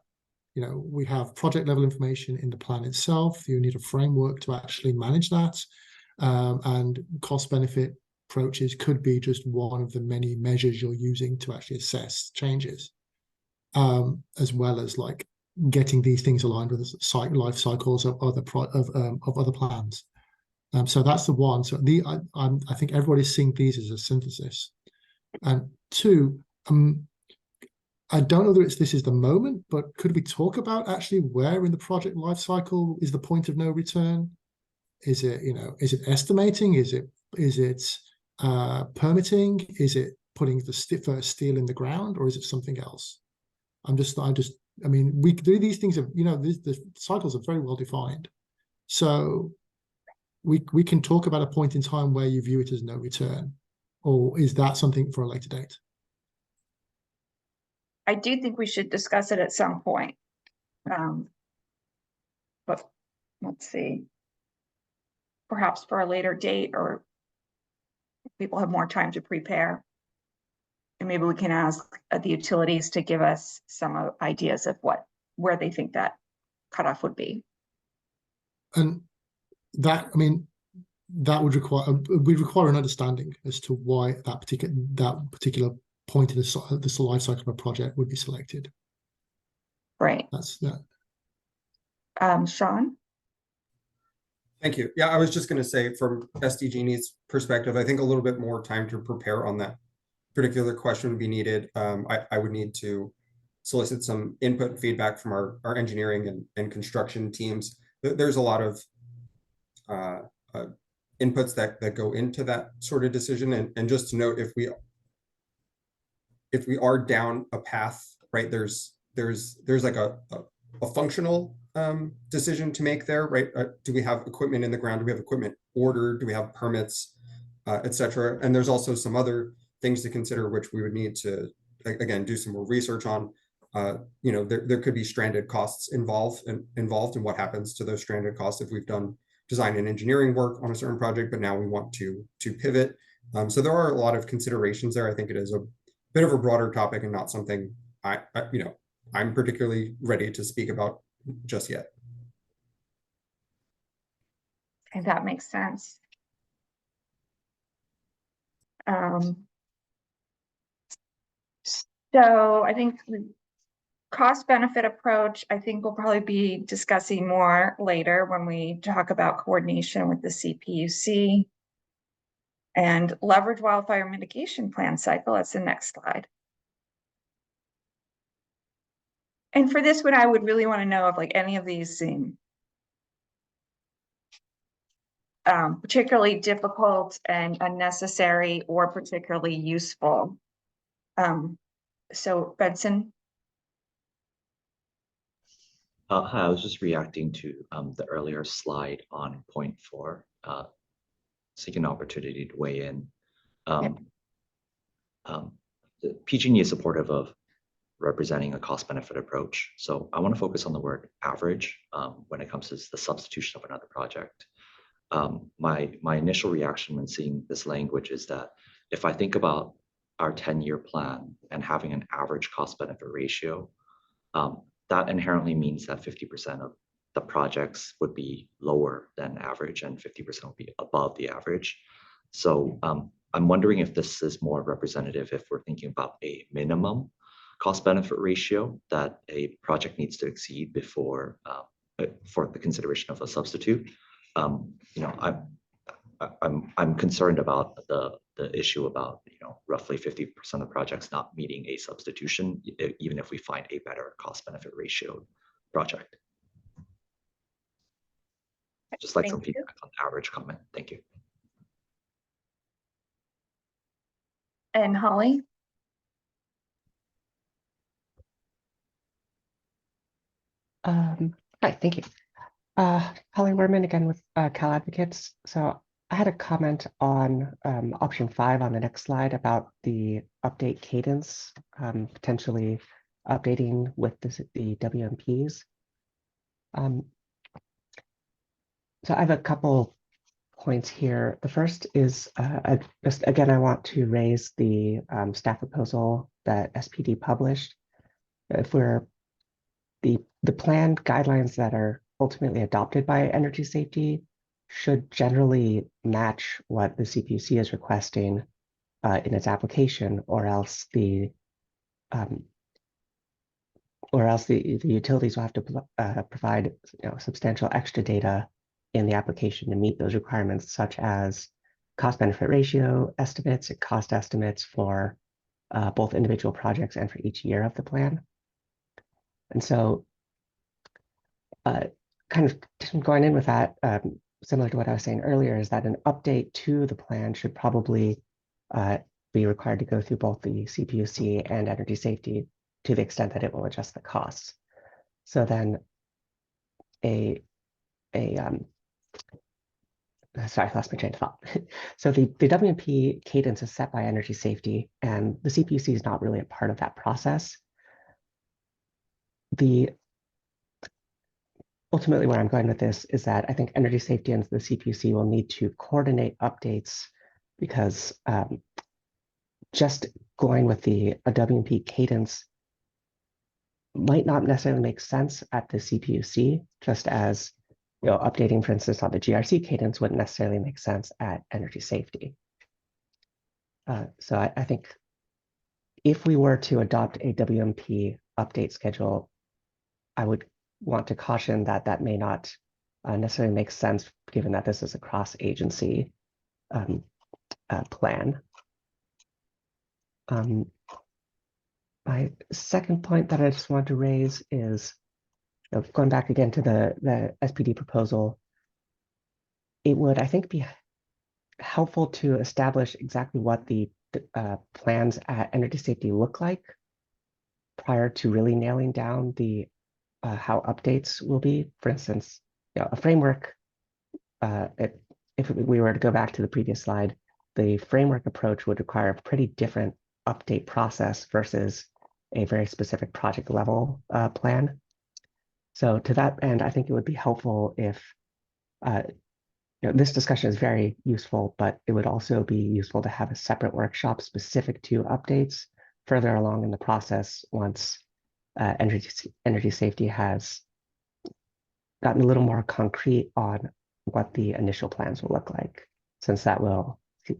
You know, we have project level information in the plan itself. You need a framework to actually manage that, and cost benefit approaches could be just one of the many measures you're using to actually assess changes, as well as like getting these things aligned with the life cycles of other plans. So that's the one. So I think everybody's seeing these as a synthesis. And two, I don't know whether this is the moment, but could we talk about actually where in the project life cycle is the point of no return? Is it, you know, is it estimating? Is it permitting? Is it putting the first steel in the ground, or is it something else? I mean, we do these things. You know, the cycles are very well defined. So we can talk about a point in time where you view it as no return, or is that something for a later date? I do think we should discuss it at some point. But let's see. Perhaps for a later date, or people have more time to prepare. And maybe we can ask the utilities to give us some ideas of where they think that cutoff would be. And that, I mean, that would require an understanding as to why that particular point in the life cycle of a project would be selected. Right. That's that. Sean? Thank you. Yeah, I was just going to say, from SDG&E's perspective, I think a little bit more time to prepare on that particular question would be needed. I would need to solicit some input and feedback from our engineering and construction teams. There's a lot of inputs that go into that sort of decision. And just to note, if we are down a path, right, there's like a functional decision to make there, right? Do we have equipment in the ground? Do we have equipment ordered? Do we have permits, etc.? And there's also some other things to consider, which we would need to, again, do some more research on. You know, there could be stranded costs involved in what happens to those stranded costs if we've done design and engineering work on a certain project, but now we want to pivot. So there are a lot of considerations there. I think it is a bit of a broader topic and not something I'm particularly ready to speak about just yet. And that makes sense. So I think the cost benefit approach, I think we'll probably be discussing more later when we talk about coordination with the CPUC. And leverage wildfire mitigation plan cycle, that's the next slide. And for this one, I would really want to know if like any of these seem particularly difficult and unnecessary or particularly useful. So Benson. Hi, I was just reacting to the earlier slide on point 4, seeking an opportunity to weigh in. PG&E is supportive of representing a cost-benefit approach. So I want to focus on the word average when it comes to the substitution of another project. My initial reaction when seeing this language is that if I think about our 10-year plan and having an average cost-benefit ratio, that inherently means that 50% of the projects would be lower than average and 50% would be above the average. So I'm wondering if this is more representative if we're thinking about a minimum cost benefit ratio that a project needs to exceed before for the consideration of a substitute. I'm concerned about the issue about roughly 50% of projects not meeting a substitution, even if we find a better cost benefit ratio project. Just like some feedback on the average comment. Thank you. And Holly? Hi, thank you. Holly Werman again with Cal Advocates. So I had a comment on option 5 on the next slide about the update cadence, potentially updating with the WMPs. So I have a couple points here. The first is just again, I want to raise the staff proposal that SPD published. If we're the planned guidelines that are ultimately adopted by energy safety should generally match what the CPUC is requesting in its application, or else the utilities will have to provide substantial extra data in the application to meet those requirements, such as cost benefit ratio estimates and cost estimates for both individual projects and for each year of the plan. And so kind of going in with that, similar to what I was saying earlier, is that an update to the plan should probably be required to go through both the CPUC and energy safety to the extent that it will adjust the costs. So then sorry, I lost my train of thought. So the WMP cadence is set by energy safety, and the CPUC is not really a part of that process. Ultimately, where I'm going with this is that I think energy safety and the CPUC will need to coordinate updates, because just going with a WMP cadence might not necessarily make sense at the CPUC, just as updating, for instance, on the GRC cadence wouldn't necessarily make sense at energy safety. So I think if we were to adopt a WMP update schedule, I would want to caution that that may not necessarily make sense, given that this is a cross-agency plan. My second point that I just want to raise is, going back again to the SPD proposal, it would, I think, be helpful to establish exactly what the plans at energy safety look like prior to really nailing down the how updates will be. For instance, a framework, if we were to go back to the previous slide, the framework approach would require a pretty different update process versus a very specific project level plan. So to that end, I think it would be helpful if this discussion is very useful, but it would also be useful to have a separate workshop specific to updates further along in the process once energy safety has gotten a little more concrete on what the initial plans will look like, since the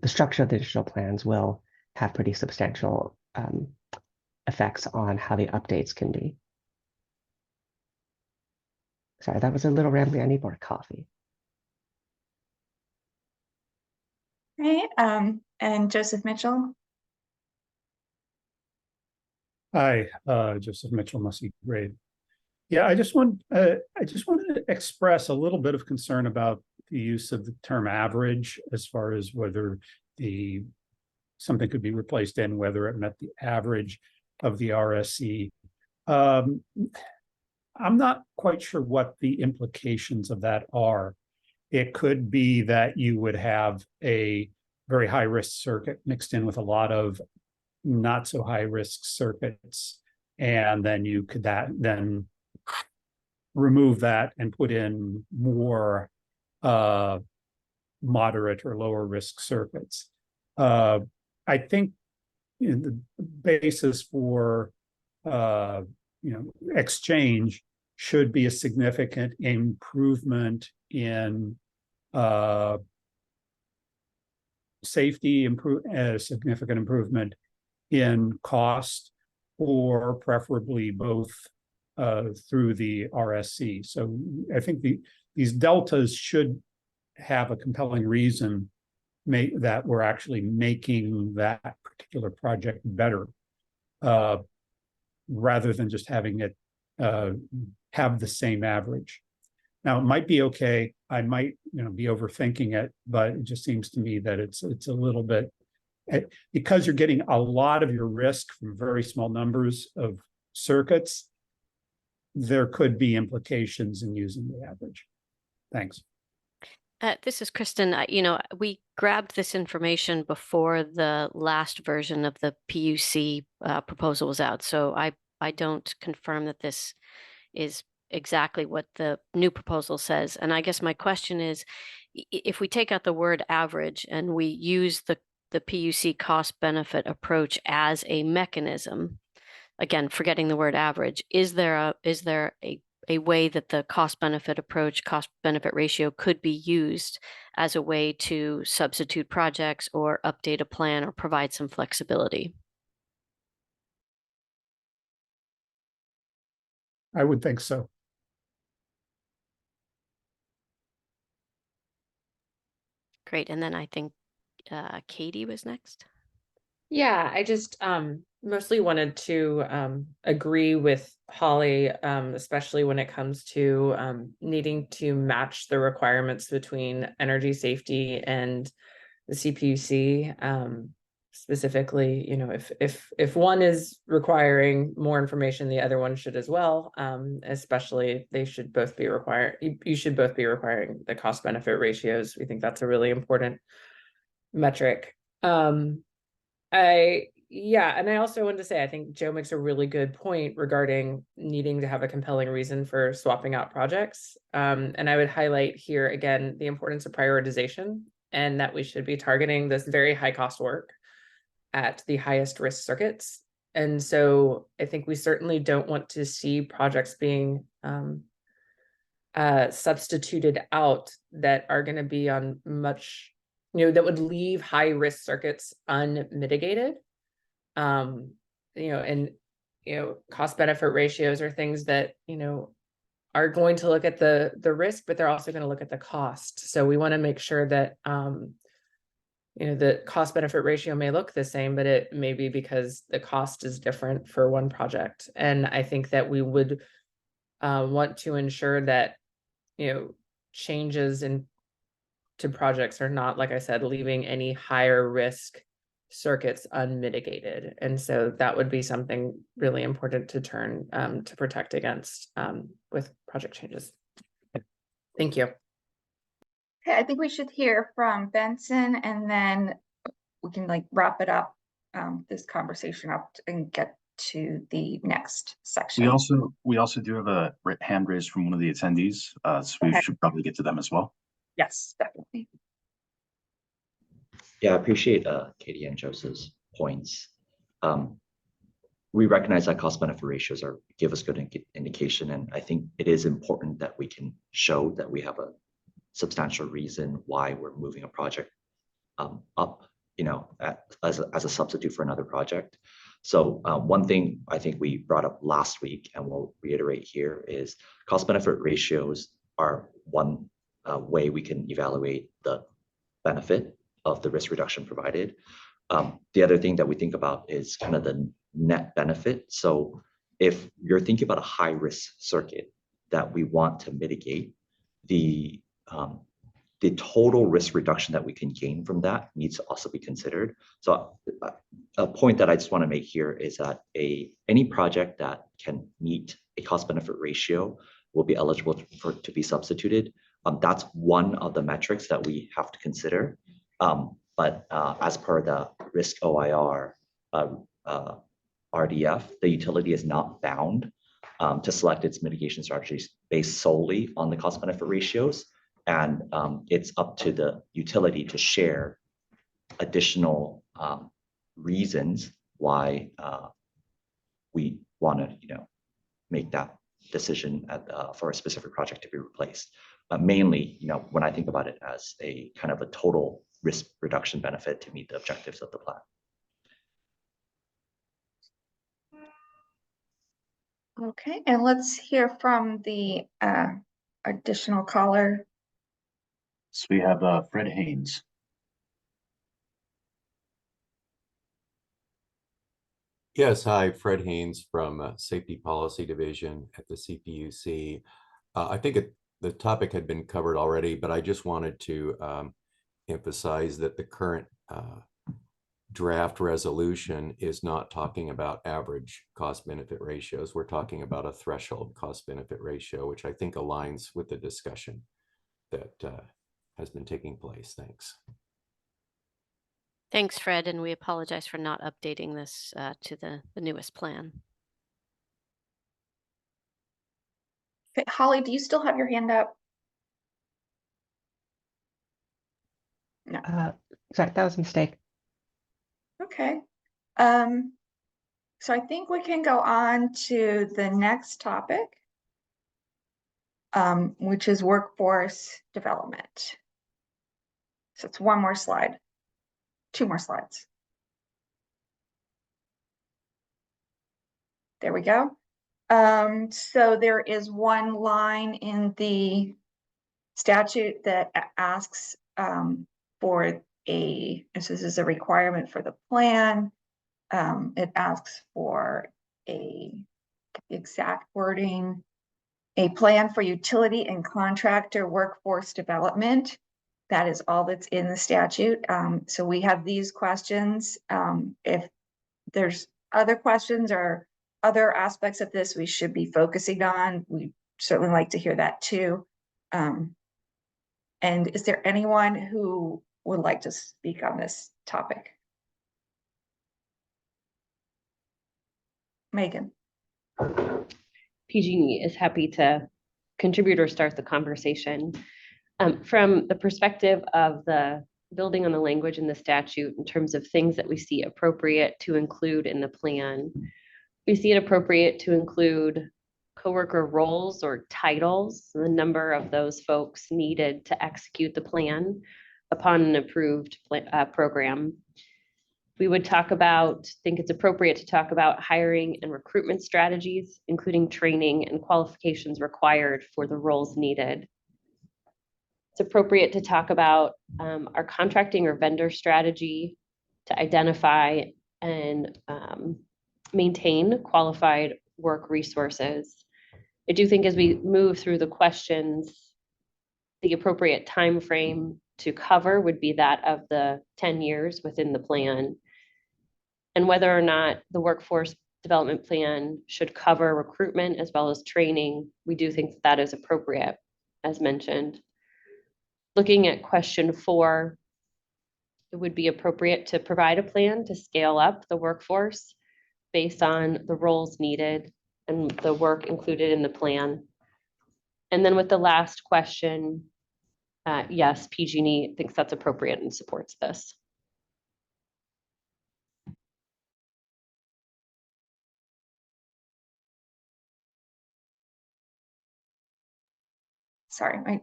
structure of the initial plans will have pretty substantial effects on how the updates can be. Sorry, that was a little rambly. I need more coffee. Okay, and Joseph Mitchell. Hi, Joseph Mitchell, Mussey Grade. Yeah, I just wanted to express a little bit of concern about the use of the term average, as far as whether something could be replaced and whether it met the average of the RSC. I'm not quite sure what the implications of that are. It could be that you would have a very high risk circuit mixed in with a lot of not so high risk circuits, and then you could then remove that and put in more moderate or lower risk circuits. I think the basis for exchange should be a significant improvement in safety, a significant improvement in cost, or preferably both through the RSC. So I think these deltas should have a compelling reason that we're actually making that particular project better, rather than just having it have the same average. Now, it might be okay. I might, be overthinking it, but it just seems to me that it's a little bit, because you're getting a lot of your risk from very small numbers of circuits, there could be implications in using the average. Thanks. This is Kristen. We grabbed this information before the last version of the PUC proposal was out. So I don't confirm that this is exactly what the new proposal says. And I guess my question is, if we take out the word average and we use the PUC cost benefit approach as a mechanism, again, forgetting the word average, is there a way that the cost benefit approach, cost benefit ratio could be used as a way to substitute projects or update a plan or provide some flexibility? I would think so. Great. And then I think Katie was next. Yeah, I just mostly wanted to agree with Holly, especially when it comes to needing to match the requirements between energy safety and the CPUC. Specifically, if one is requiring more information, the other one should as well. Especially they should both be required. You should both be requiring the cost benefit ratios. We think that's a really important metric. And I also wanted to say, I think Joe makes a really good point regarding needing to have a compelling reason for swapping out projects. And I would highlight here again the importance of prioritization, and that we should be targeting this very high cost work at the highest risk circuits. And so I think we certainly don't want to see projects being substituted out that are going to be on much, that would leave high risk circuits unmitigated. Cost benefit ratios are things that, are going to look at the risk, but they're also going to look at the cost. So we want to make sure that, the cost benefit ratio may look the same, but it may be because the cost is different for one project. And I think that we would want to ensure that, changes to projects are not, like I said, leaving any higher risk circuits unmitigated. And so that would be something really important to turn to protect against with project changes. Thank you. Okay, I think we should hear from Benson, and then we can wrap it up, this conversation up and get to the next section. We also do have a hand raised from one of the attendees, so we should probably get to them as well. Yes, definitely. Yeah, I appreciate Katie and Joseph's points. We recognize that cost benefit ratios give us good indication, and I think it is important that we can show that we have a substantial reason why we're moving a project up, as a substitute for another project. So one thing I think we brought up last week, and we'll reiterate here, is cost benefit ratios are one way we can evaluate the benefit of the risk reduction provided. The other thing that we think about is kind of the net benefit. So if you're thinking about a high risk circuit that we want to mitigate, the total risk reduction that we can gain from that needs to also be considered. So a point that I just want to make here is that any project that can meet a cost benefit ratio will be eligible to be substituted. That's one of the metrics that we have to consider. But as per the risk OIR RDF, the utility is not bound to select its mitigation strategies based solely on the cost benefit ratios. And it's up to the utility to share additional reasons why we want to, make that decision for a specific project to be replaced. But mainly, when I think about it as a kind of a total risk reduction benefit to meet the objectives of the plan. Okay, and let's hear from the additional caller. So we have Fred Haynes. Yes, hi, Fred Haynes from Safety Policy Division at the CPUC. I think the topic had been covered already, but I just wanted to emphasize that the current draft resolution is not talking about average cost benefit ratios. We're talking about a threshold cost benefit ratio, which I think aligns with the discussion that has been taking place. Thanks. Thanks, Fred, and we apologize for not updating this to the newest plan. Okay, Holly, do you still have your hand up? No. Sorry, that was a mistake. Okay. So I think we can go on to the next topic, which is workforce development. So it's one more slide, two more slides. There we go. So there is one line in the statute that asks for this is a requirement for the plan. It asks for the exact wording, a plan for utility and contractor workforce development. That is all that's in the statute. So we have these questions. If there's other questions or other aspects of this we should be focusing on, we certainly like to hear that too. And is there anyone who would like to speak on this topic? Megan. PG&E is happy to contribute or start the conversation. From the perspective of the building on the language in the statute in terms of things that we see appropriate to include in the plan, we see it appropriate to include coworker roles or titles, the number of those folks needed to execute the plan upon an approved program. We would think it's appropriate to talk about hiring and recruitment strategies, including training and qualifications required for the roles needed. It's appropriate to talk about our contracting or vendor strategy to identify and maintain qualified work resources. I do think as we move through the questions, the appropriate time frame to cover would be that of the 10 years within the plan. And whether or not the workforce development plan should cover recruitment as well as training, we do think that is appropriate, as mentioned. Looking at question 4, it would be appropriate to provide a plan to scale up the workforce based on the roles needed and the work included in the plan. And then with the last question, yes, PG&E thinks that's appropriate and supports this. Sorry,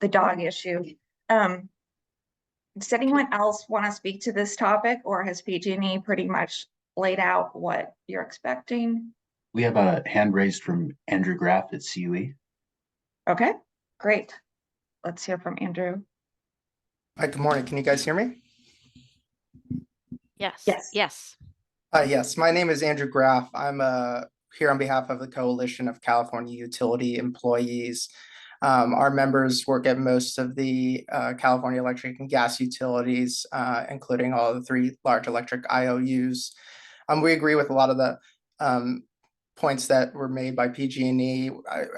the dog issue. Does anyone else want to speak to this topic, or has PG&E pretty much laid out what you're expecting? We have a hand raised from Andrew Graff at CUE. Okay, great. Let's hear from Andrew. Hi, good morning. Can you guys hear me? Yes. Yes. Yes. Yes, my name is Andrew Graff. I'm here on behalf of the Coalition of California Utility Employees. Our members work at most of the California electric and gas utilities, including all of the 3 large electric IOUs. We agree with a lot of the points that were made by PG&E.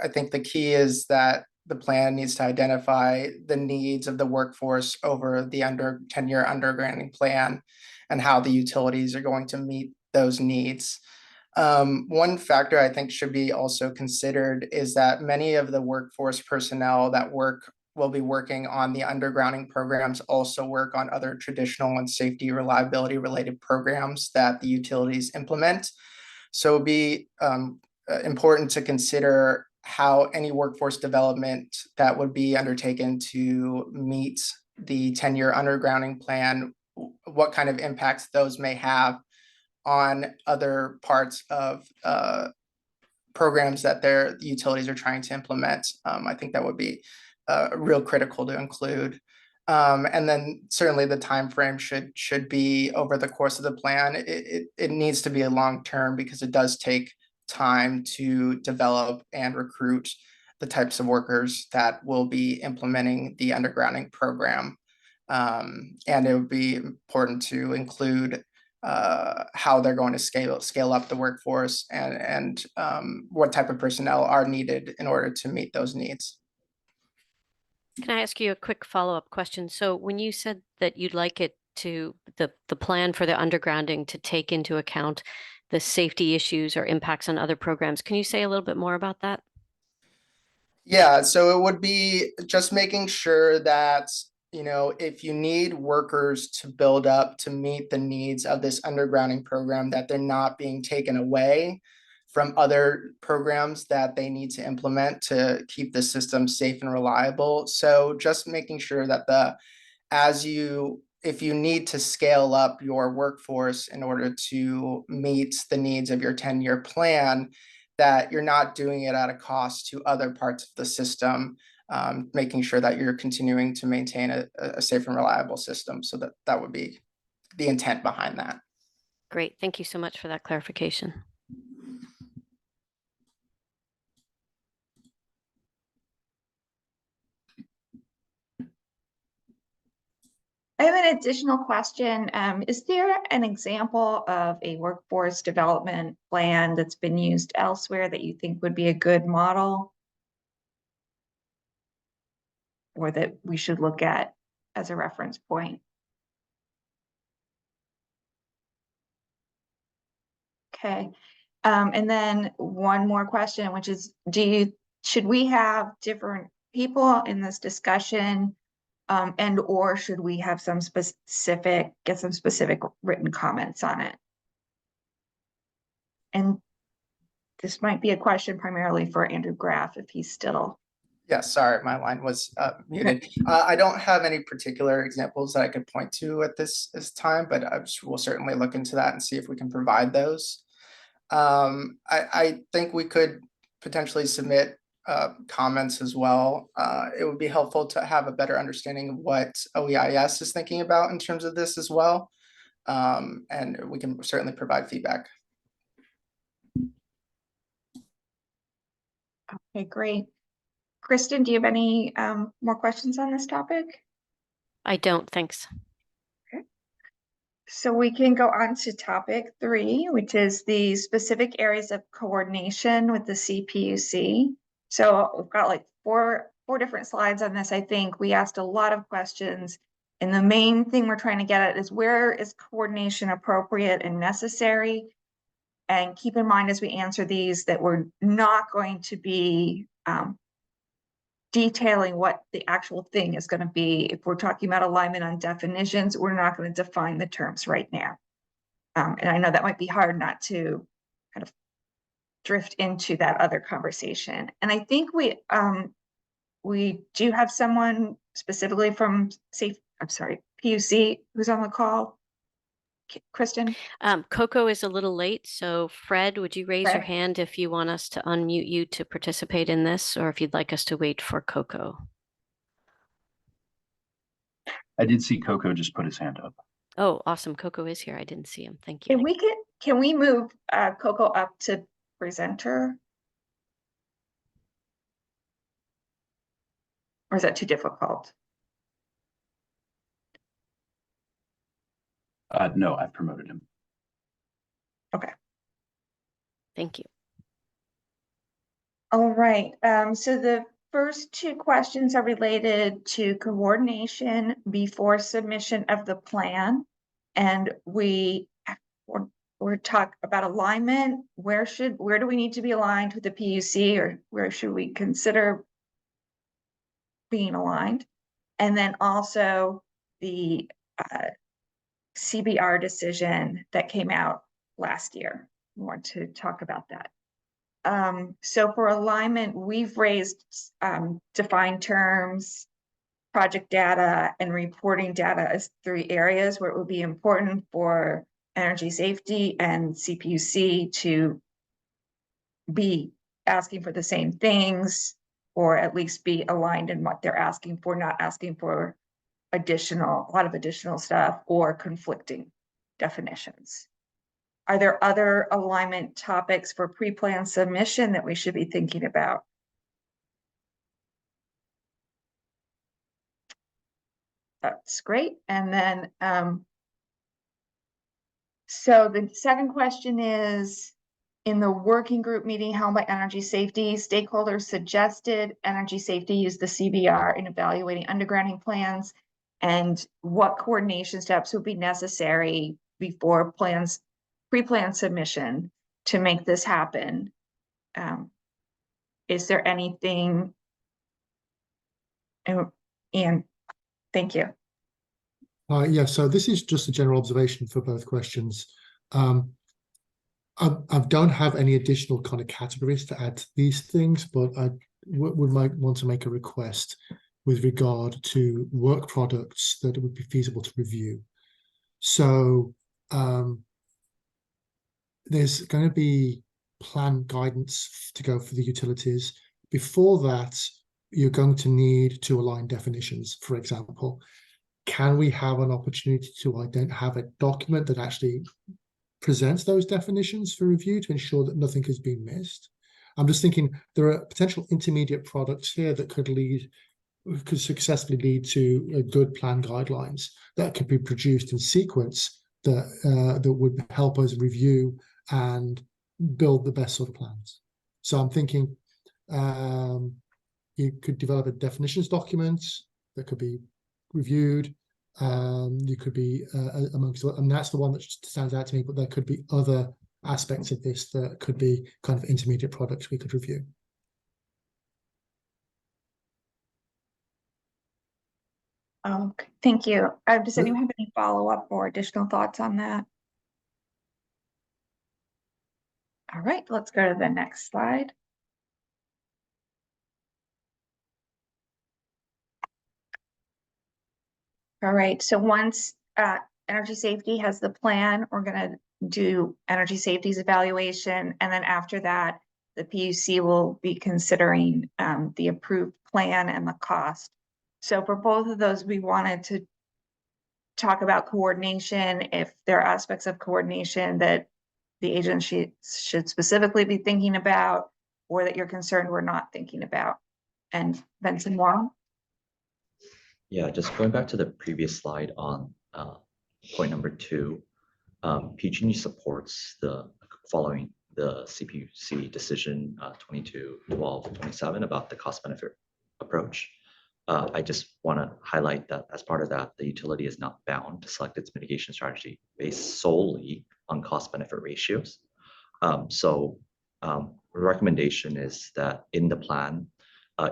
I think the key is that the plan needs to identify the needs of the workforce over the 10-year undergrounding plan and how the utilities are going to meet those needs. One factor I think should be also considered is that many of the workforce personnel that will be working on the undergrounding programs also work on other traditional and safety reliability related programs that the utilities implement. So it'd be important to consider how any workforce development that would be undertaken to meet the 10-year undergrounding plan, what kind of impacts those may have on other parts of programs that their utilities are trying to implement. I think that would be real critical to include. And then certainly the time frame should be over the course of the plan. It needs to be a long term because it does take time to develop and recruit the types of workers that will be implementing the undergrounding program. And it would be important to include how they're going to scale up the workforce and what type of personnel are needed in order to meet those needs. Can I ask you a quick follow-up question? So when you said that you'd like it to the plan for the undergrounding to take into account the safety issues or impacts on other programs, can you say a little bit more about that? Yeah, so it would be just making sure that, you know, if you need workers to build up to meet the needs of this undergrounding program, that they're not being taken away from other programs that they need to implement to keep the system safe and reliable. So just making sure that if you need to scale up your workforce in order to meet the needs of your 10-year plan, that you're not doing it at a cost to other parts of the system, making sure that you're continuing to maintain a safe and reliable system. So that would be the intent behind that. Great. Thank you so much for that clarification. I have an additional question. Is there an example of a workforce development plan that's been used elsewhere that you think would be a good model? Or that we should look at as a reference point? Okay. And then one more question, which is, should we have different people in this discussion? And or should we have some specific written comments on it? And this might be a question primarily for Andrew Graff if he's still. Yes, sorry, my line was muted. I don't have any particular examples that I could point to at this time, but we'll certainly look into that and see if we can provide those. I think we could potentially submit comments as well. It would be helpful to have a better understanding of what OEIS is thinking about in terms of this as well. And we can certainly provide feedback. Okay, great. Kristen, do you have any more questions on this topic? I don't, thanks. Okay. So we can go on to topic 3, which is the specific areas of coordination with the CPUC. So we've got like four different slides on this. I think we asked a lot of questions, and the main thing we're trying to get at is where is coordination appropriate and necessary? And keep in mind as we answer these that we're not going to be detailing what the actual thing is going to be. If we're talking about alignment on definitions, we're not going to define the terms right now. And I know that might be hard not to kind of drift into that other conversation. And I think we do have someone specifically from PUC who's on the call. Kristen? Coco is a little late, so Fred, would you raise your Fred? hand if you want us to unmute you to participate in this, or if you'd like us to wait for Coco? I did see Coco just put his hand up. Oh, awesome. Coco is here. I didn't see him. Thank you. Can we move Coco up to presenter? Or is that too difficult? No, I've promoted him. Okay. Thank you. All right. So the first 2 questions are related to coordination before submission of the plan. And we're talking about alignment. Where do we need to be aligned with the PUC, or where should we consider being aligned? And then also the CBR decision that came out last year. want to talk about that. So for alignment, we've raised defined terms, project data, and reporting data as 3 areas where it would be important for energy safety and CPUC to be asking for the same things, or at least be aligned in what they're asking for, not asking for a lot of additional stuff or conflicting definitions. Are there other alignment topics for pre-plan submission that we should be thinking about? That's great. And then, so the second question is, in the working group meeting held by energy safety, stakeholders suggested energy safety use the CBR in evaluating undergrounding plans, and what coordination steps would be necessary before pre-plan submission to make this happen. Is there anything? And thank you. Yeah, so this is just a general observation for both questions. I don't have any additional kind of categories to add to these things, but I might want to make a request with regard to work products that it would be feasible to review. So there's going to be plan guidance to go for the utilities. Before that, you're going to need to align definitions, for example. Can we have an opportunity to have a document that actually presents those definitions for review to ensure that nothing has been missed? I'm just thinking there are potential intermediate products here that could successfully lead to good plan guidelines that could be produced in sequence that would help us review and build the best sort of plans. So I'm thinking you could develop a definitions document that could be reviewed. You could be amongst, and that's the one that stands out to me, but there could be other aspects of this that could be kind of intermediate products we could review. Thank you. Does anyone have any follow-up or additional thoughts on that? All right, let's go to the next slide. All right, so once energy safety has the plan, we're going to do energy safety's evaluation, and then after that, the PUC will be considering the approved plan and the cost. So for both of those, we wanted to talk about coordination, if there are aspects of coordination that the agency should specifically be thinking about, or that you're concerned we're not thinking about. And Benson Wong? Yeah, just going back to the previous slide on point number 2, PG&E supports the following the CPUC decision 22/12/27 about the cost benefit approach. I just want to highlight that as part of that, the utility is not bound to select its mitigation strategy based solely on cost benefit ratios. So the recommendation is that in the plan,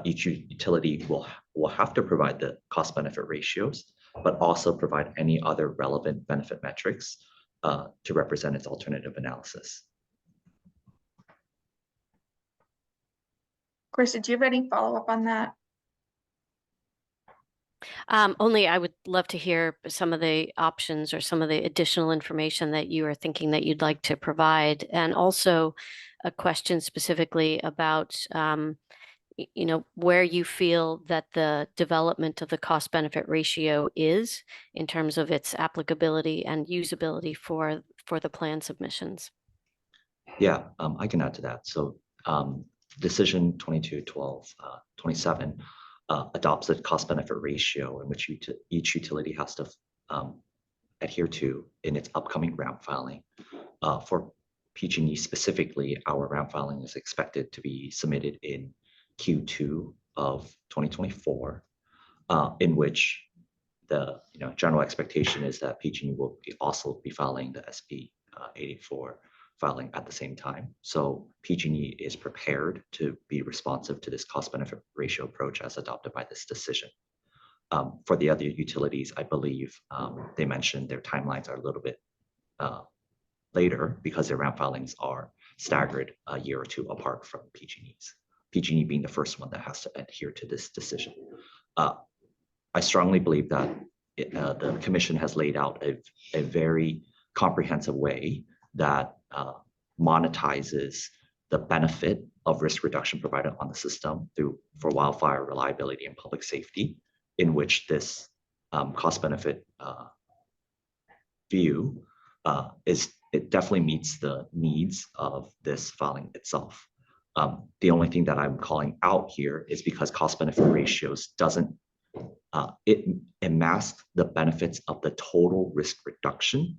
each utility will have to provide the cost benefit ratios, but also provide any other relevant benefit metrics to represent its alternative analysis. Chris, did you have any follow-up on that? Only I would love to hear some of the options or some of the additional information that you are thinking that you'd like to provide, and also a question specifically about where you feel that the development of the cost benefit ratio is in terms of its applicability and usability for the plan submissions. Yeah, I can add to that. So decision 22/12/27 adopts a cost benefit ratio in which each utility has to adhere to in its upcoming round filing. For PG&E specifically, our round filing is expected to be submitted in Q2 of 2024, in which the general expectation is that PG&E will also be filing the SB 84 filing at the same time. So PG&E is prepared to be responsive to this cost benefit ratio approach as adopted by this decision. For the other utilities, I believe they mentioned their timelines are a little bit later because their ramp filings are staggered a year or two apart from PG&E's. PG&E being the first one that has to adhere to this decision. I strongly believe that the commission has laid out a very comprehensive way that monetizes the benefit of risk reduction provided on the system for wildfire reliability and public safety, in which this cost benefit view it definitely meets the needs of this filing itself. The only thing that I'm calling out here is because cost benefit ratios doesn't it masks the benefits of the total risk reduction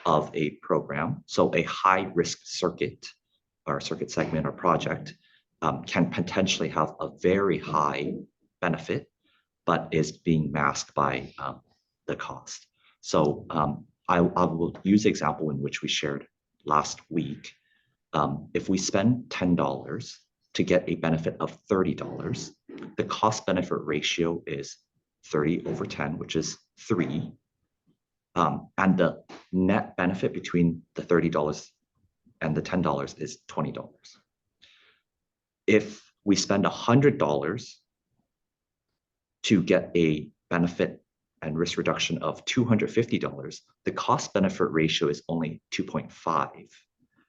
of a program. So a high risk circuit or circuit segment or project can potentially have a very high benefit, but is being masked by the cost. So I will use the example in which we shared last week. If we spend $10 to get a benefit of $30, the cost benefit ratio is 30 over 10, which is 3. And the net benefit between the $30 and the $10 is $20. If we spend $100 to get a benefit and risk reduction of $250, the cost benefit ratio is only 2.5.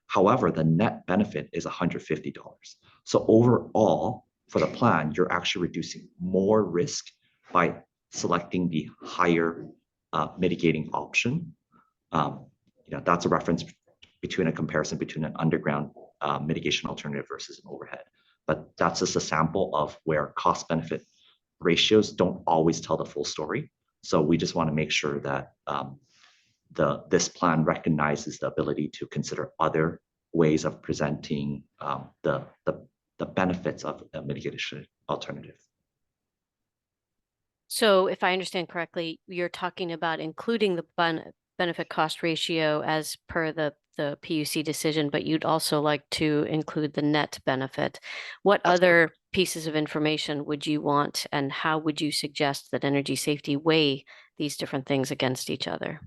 However, the net benefit is $150. So overall, for the plan, you're actually reducing more risk by selecting the higher mitigating option. That's a reference between a comparison between an underground mitigation alternative versus an overhead. But that's just a sample of where cost benefit ratios don't always tell the full story. So we just want to make sure that this plan recognizes the ability to consider other ways of presenting the benefits of a mitigation alternative. So if I understand correctly, you're talking about including the benefit cost ratio as per the PUC decision, but you'd also like to include the net benefit. What other pieces of information would you want, and how would you suggest that energy safety weigh these different things against each other?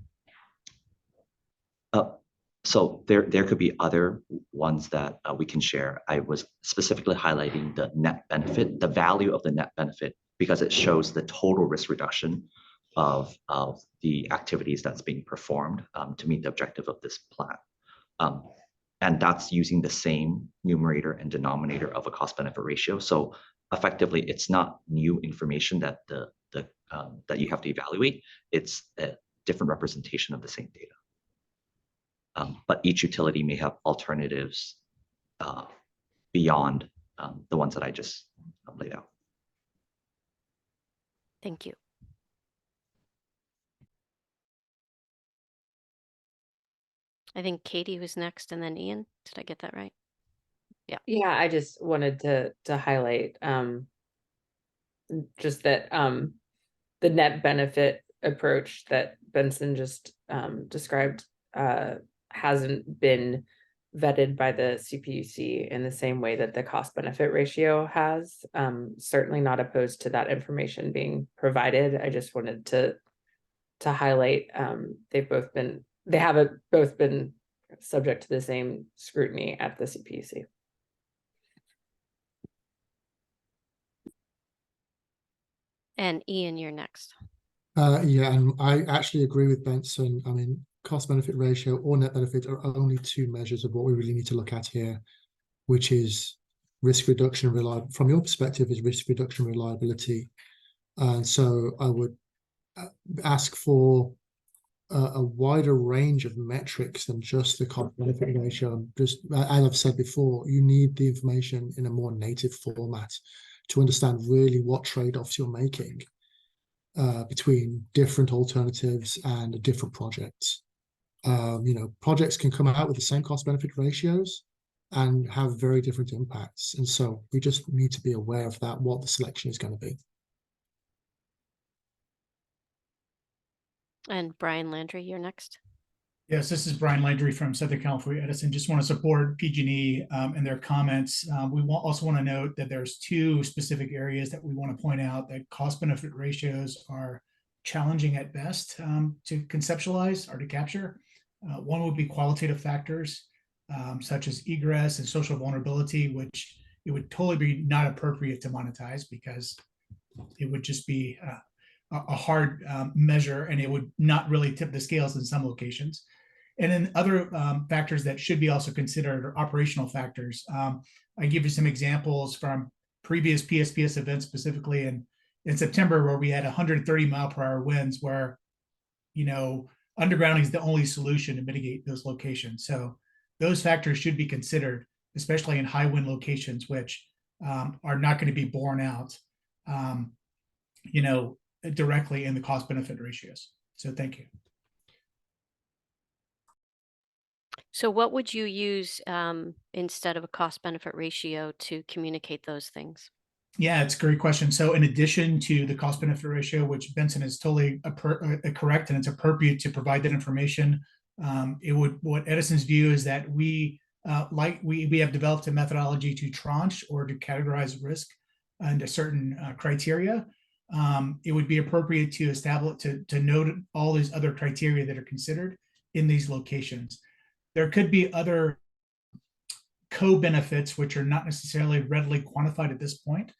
So there could be other ones that we can share. I was specifically highlighting the net benefit, the value of the net benefit, because it shows the total risk reduction of the activities that's being performed to meet the objective of this plan. And that's using the same numerator and denominator of a cost benefit ratio. So effectively, it's not new information that that you have to evaluate. It's a different representation of the same data. But each utility may have alternatives beyond the ones that I just laid out. Thank you. I think Katie was next, and then Ian. Did I get that right? Yeah. Yeah, I just wanted to highlight just that the net benefit approach that Benson just described hasn't been vetted by the CPUC in the same way that the cost benefit ratio has. Certainly not opposed to that information being provided. I just wanted to highlight they haven't both been subject to the same scrutiny at the CPUC. And Ian, you're next. Yeah, and I actually agree with Benson. I mean, cost benefit ratio or net benefit are only two measures of what we really need to look at here, which is risk reduction reliability. From your perspective, is risk reduction reliability. And so I would ask for a wider range of metrics than just the cost benefit ratio. Just as I've said before, you need the information in a more native format to understand really what trade-offs you're making between different alternatives and different projects. Projects can come out with the same cost benefit ratios and have very different impacts. And so we just need to be aware of that, what the selection is going to be. And Brian Landry, you're next. Yes, this is Brian Landry from Southern California Edison. Just want to support PG&E and their comments. We also want to note that there's two specific areas that we want to point out that cost benefit ratios are challenging at best to conceptualize or to capture. One would be qualitative factors, such as egress and social vulnerability, which it would totally be not appropriate to monetize because it would just be a hard measure, and it would not really tip the scales in some locations. And then other factors that should be also considered are operational factors. I give you some examples from previous PSPS events, specifically in September, where we had 130-mile-per-hour winds, where, you know, undergrounding is the only solution to mitigate those locations. So those factors should be considered, especially in high wind locations, which are not going to be borne out, you know, directly in the cost benefit ratios. So thank you. So what would you use instead of a cost benefit ratio to communicate those things? Yeah, it's a great question. So in addition to the cost benefit ratio, which Benson is totally correct, and it's appropriate to provide that information, what Edison's view is that we have developed a methodology to tranche or to categorize risk under certain criteria. It would be appropriate to establish to note all these other criteria that are considered in these locations. There could be other co-benefits which are not necessarily readily quantified at this point.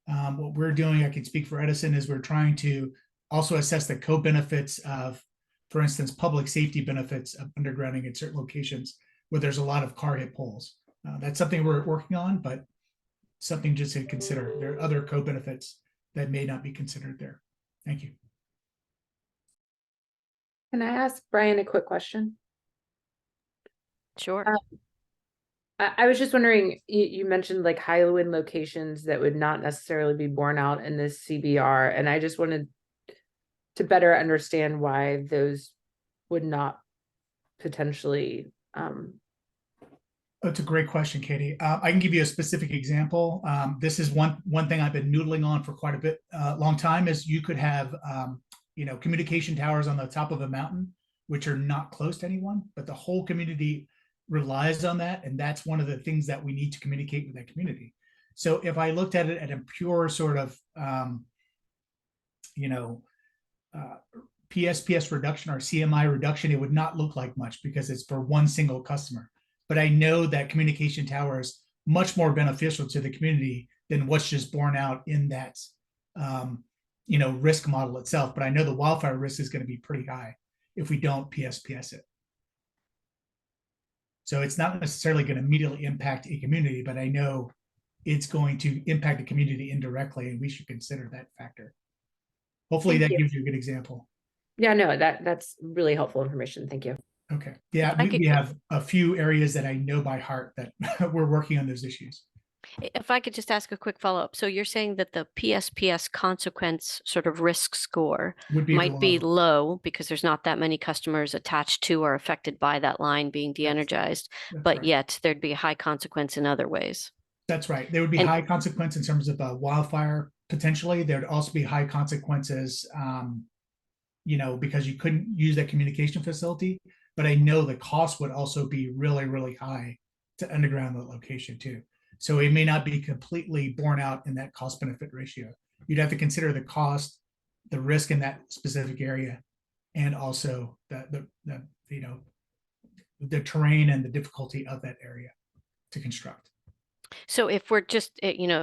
What we're doing, I can speak for Edison, is we're trying to also assess the co-benefits of, for instance, public safety benefits of undergrounding in certain locations where there's a lot of car hit poles. That's something we're working on, but something just to consider. There are other co-benefits that may not be considered there. Thank you. Can I ask Brian a quick question? Sure. I was just wondering, you mentioned like high wind locations that would not necessarily be borne out in this CBR, and I just wanted to better understand why those would not potentially. That's a great question, Katie. I can give you a specific example. This is one thing I've been noodling on for quite a bit, long time. Is you could have, you know, communication towers on the top of a mountain, which are not close to anyone, but the whole community relies on that, and that's one of the things that we need to communicate with that community. So if I looked at it at a pure sort of, you know, PSPS reduction or CMI reduction, it would not look like much because it's for one single customer. But I know that communication tower is much more beneficial to the community than what's just borne out in that, you know, risk model itself. But I know the wildfire risk is going to be pretty high if we don't PSPS it. So it's not necessarily going to immediately impact a community, but I know it's going to impact the community indirectly, and we should consider that factor. Hopefully that gives you a good example. Yeah, no, that's really helpful information. Thank you. Okay. Yeah, we have a few areas that I know by heart that we're working on those issues. If I could just ask a quick follow-up. So you're saying that the PSPS consequence sort of risk score might be low because there's not that many customers attached to or affected by that line being de-energized, but yet there'd be a high consequence in other ways. That's right. There would be high consequence in terms of wildfire, potentially. There'd also be high consequences, you know, because you couldn't use that communication facility. But I know the cost would also be really, really high to underground the location too. So it may not be completely borne out in that cost benefit ratio. You'd have to consider the cost, the risk in that specific area, and also the you know, the terrain and the difficulty of that area to construct. So if we're just, you know,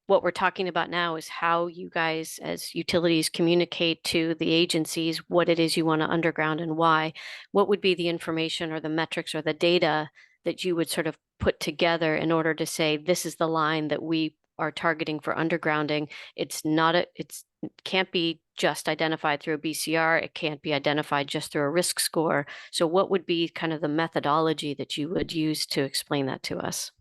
what we're talking about now is how you guys as utilities communicate to the agencies what it is you want to underground and why, what would be the information or the metrics or the data that you would sort of put together in order to say, this is the line that we are targeting for undergrounding. It can't be just identified through a BCR. It can't be identified just through a risk score. So what would be kind of the methodology that you would use to explain that to us?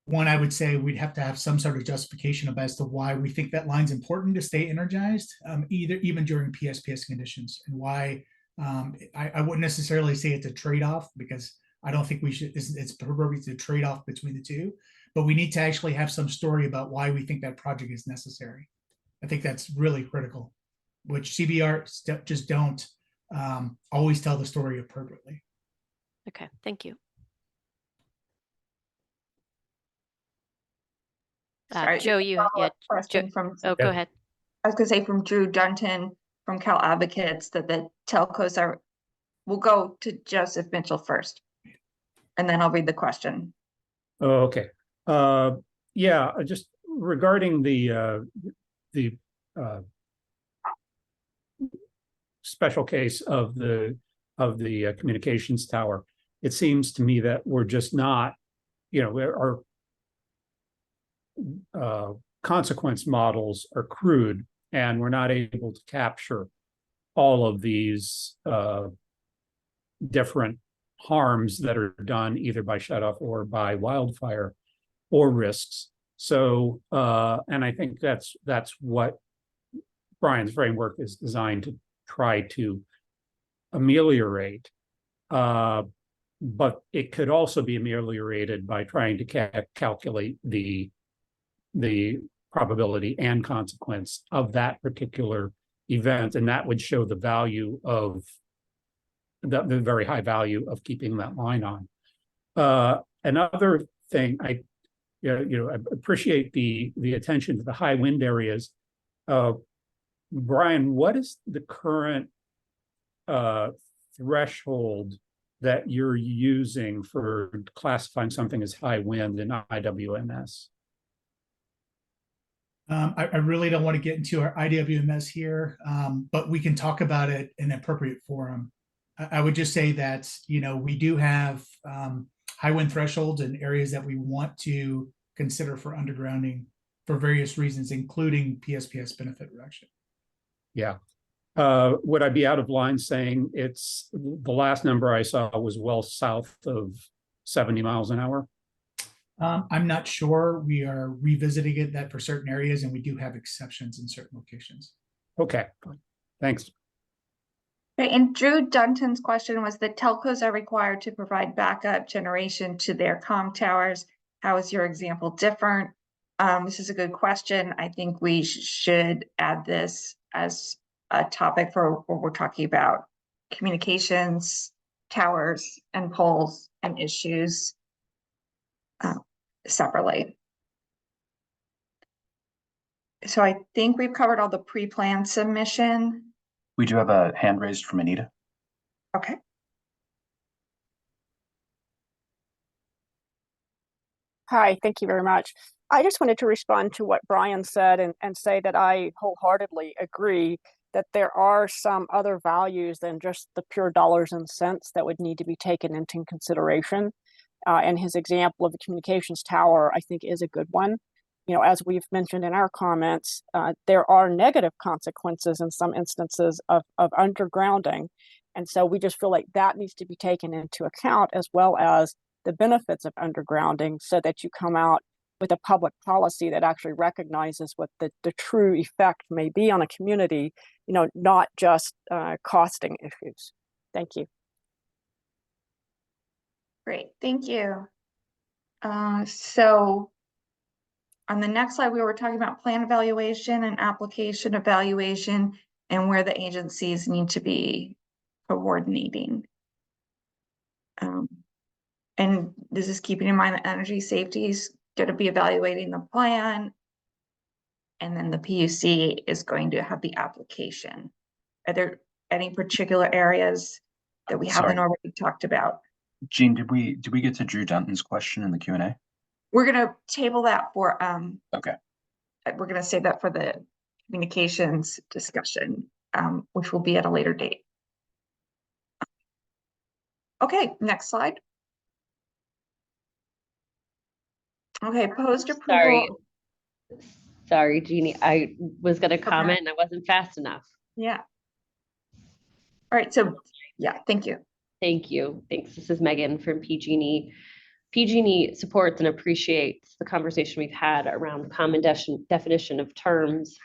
One, I would say we'd have to have some sort of justification as to why we think that line's important to stay energized, even during PSPS conditions, and why I wouldn't necessarily say it's a trade-off, because I don't think we should. It's appropriate to trade off between the two, but we need to actually have some story about why we think that project is necessary. I think that's really critical, which CBR just don't always tell the story appropriately. Okay, thank you. Joe, you had question from. Oh, go ahead. I was going to say from Drew Dunton from Cal Advocates that the telcos we'll go to Joseph Mitchell first. And then I'll read the question. Oh, okay. Yeah, just regarding the special case of the communications tower, it seems to me that we're just not, our consequence models are crude, and we're not able to capture all of these different harms that are done either by shutoff or by wildfire or risks. So, and I think that's what Brian's framework is designed to try to ameliorate. But it could also be ameliorated by trying to calculate the probability and consequence of that particular event, and that would show the value of the very high value of keeping that line on. Another thing, I appreciate the attention to the high wind areas. Brian, what is the current threshold that you're using for classifying something as high wind in IWMS? I really don't want to get into our IWMS here, but we can talk about it in an appropriate forum. I would just say that, we do have high wind thresholds in areas that we want to consider for undergrounding for various reasons, including PSPS benefit reduction. Yeah. Would I be out of line saying it's the last number I saw was well south of 70 miles an hour? I'm not sure. We are revisiting that for certain areas, and we do have exceptions in certain locations. Okay, thanks. Okay, and Drew Dunton's question was that telcos are required to provide backup generation to their comm towers. How is your example different? This is a good question. I think we should add this as a topic for what we're talking about: communications, towers, and poles and issues separately. So I think we've covered all the pre-planned submission. We do have a hand raised from Anita. Okay. Hi, thank you very much. I just wanted to respond to what Brian said and say that I wholeheartedly agree that there are some other values than just the pure dollars and cents that would need to be taken into consideration. And his example of the communications tower, I think, is a good one. As we've mentioned in our comments, there are negative consequences in some instances of undergrounding. And so we just feel like that needs to be taken into account, as well as the benefits of undergrounding, so that you come out with a public policy that actually recognizes what the true effect may be on a community, not just costing issues. Thank you. Great, thank you. So on the next slide, we were talking about plan evaluation and application evaluation and where the agencies need to be coordinating. And this is keeping in mind that energy safety is going to be evaluating the plan, and then the PUC is going to have the application. Are there any particular areas that we haven't already talked about? Jean, did we get to Drew Dunton's question in the Q&A? We're going to table that for okay. We're going to save that for the communications discussion, which will be at a later date. Okay, next slide. Okay, post approval. Sorry, Jeannie. I was going to comment and I wasn't fast enough. Yeah. All right. So, yeah, thank you. Thank you. Thanks. This is Megan from PG&E. PG&E supports and appreciates the conversation we've had around common definition of terms,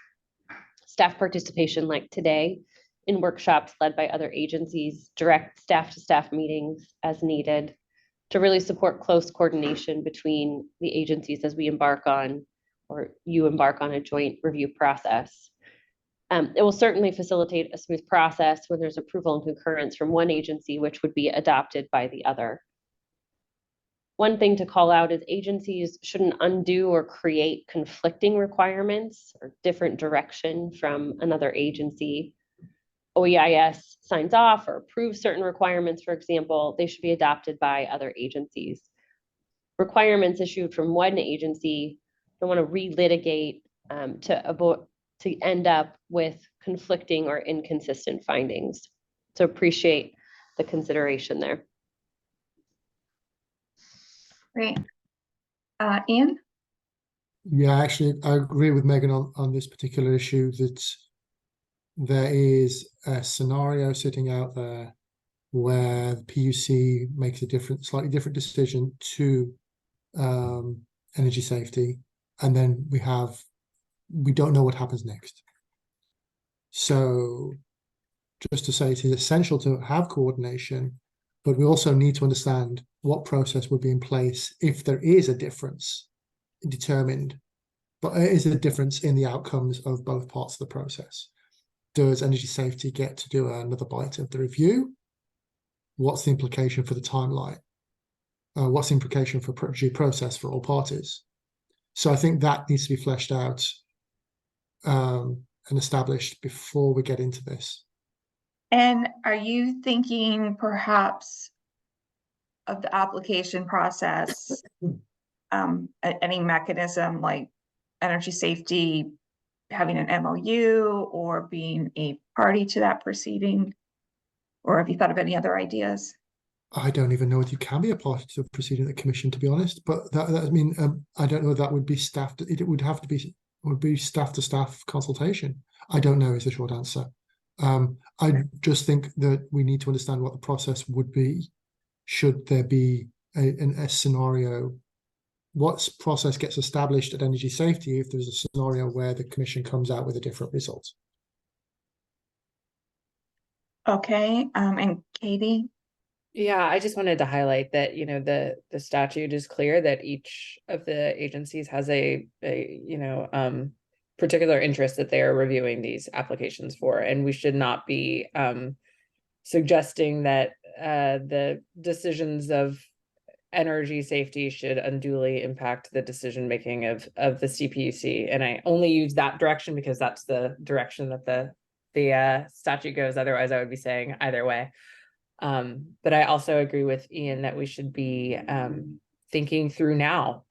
staff participation like today in workshops led by other agencies, direct staff-to-staff meetings as needed, to really support close coordination between the agencies as we embark on, or you embark on, a joint review process. It will certainly facilitate a smooth process when there's approval and concurrence from one agency, which would be adopted by the other. One thing to call out is agencies shouldn't undo or create conflicting requirements or different direction from another agency. OEIS signs off or approves certain requirements, for example, they should be adopted by other agencies. Requirements issued from one agency, don't want to relitigate to end up with conflicting or inconsistent findings. So appreciate the consideration there. Great. Ian? Yeah, actually, I agree with Megan on this particular issue, that there is a scenario sitting out there where the PUC makes a slightly different decision to energy safety, and then we don't know what happens next. So just to say, it is essential to have coordination, but we also need to understand what process would be in place if there is a difference determined, but it is a difference in the outcomes of both parts of the process. Does energy safety get to do another bite of the review? What's the implication for the timeline? What's the implication for due process for all parties? So I think that needs to be fleshed out and established before we get into this. And are you thinking perhaps of the application process, any mechanism like energy safety having an MOU or being a party to that proceeding? Or have you thought of any other ideas? I don't even know if you can be a party to the proceeding of the commission, to be honest. But that I mean, I don't know if that would be staffed. It would have to be staff to staff consultation. I don't know is the short answer. I just think that we need to understand what the process would be should there be a scenario. What process gets established at energy safety if there's a scenario where the commission comes out with a different result? Okay, and Katie? Yeah, I just wanted to highlight that, you know, the statute is clear that each of the agencies has a particular interest that they are reviewing these applications for, and we should not be suggesting that the decisions of energy safety should unduly impact the decision making of the CPUC. And I only use that direction because that's the direction that the statute goes. Otherwise, I would be saying either way. But I also agree with Ian that we should be thinking through now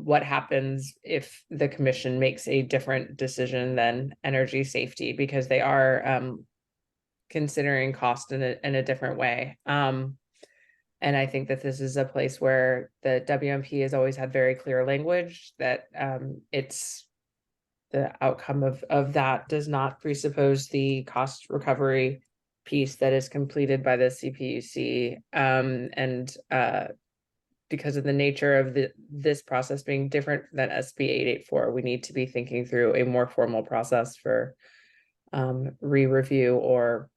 what happens if the commission makes a different decision than energy safety, because they are considering cost in a different way. And I think that this is a place where the WMP has always had very clear language that it's the outcome of that does not presuppose the cost recovery piece that is completed by the CPUC. And because of the nature of this process being different than SB 884, we need to be thinking through a more formal process for re-review or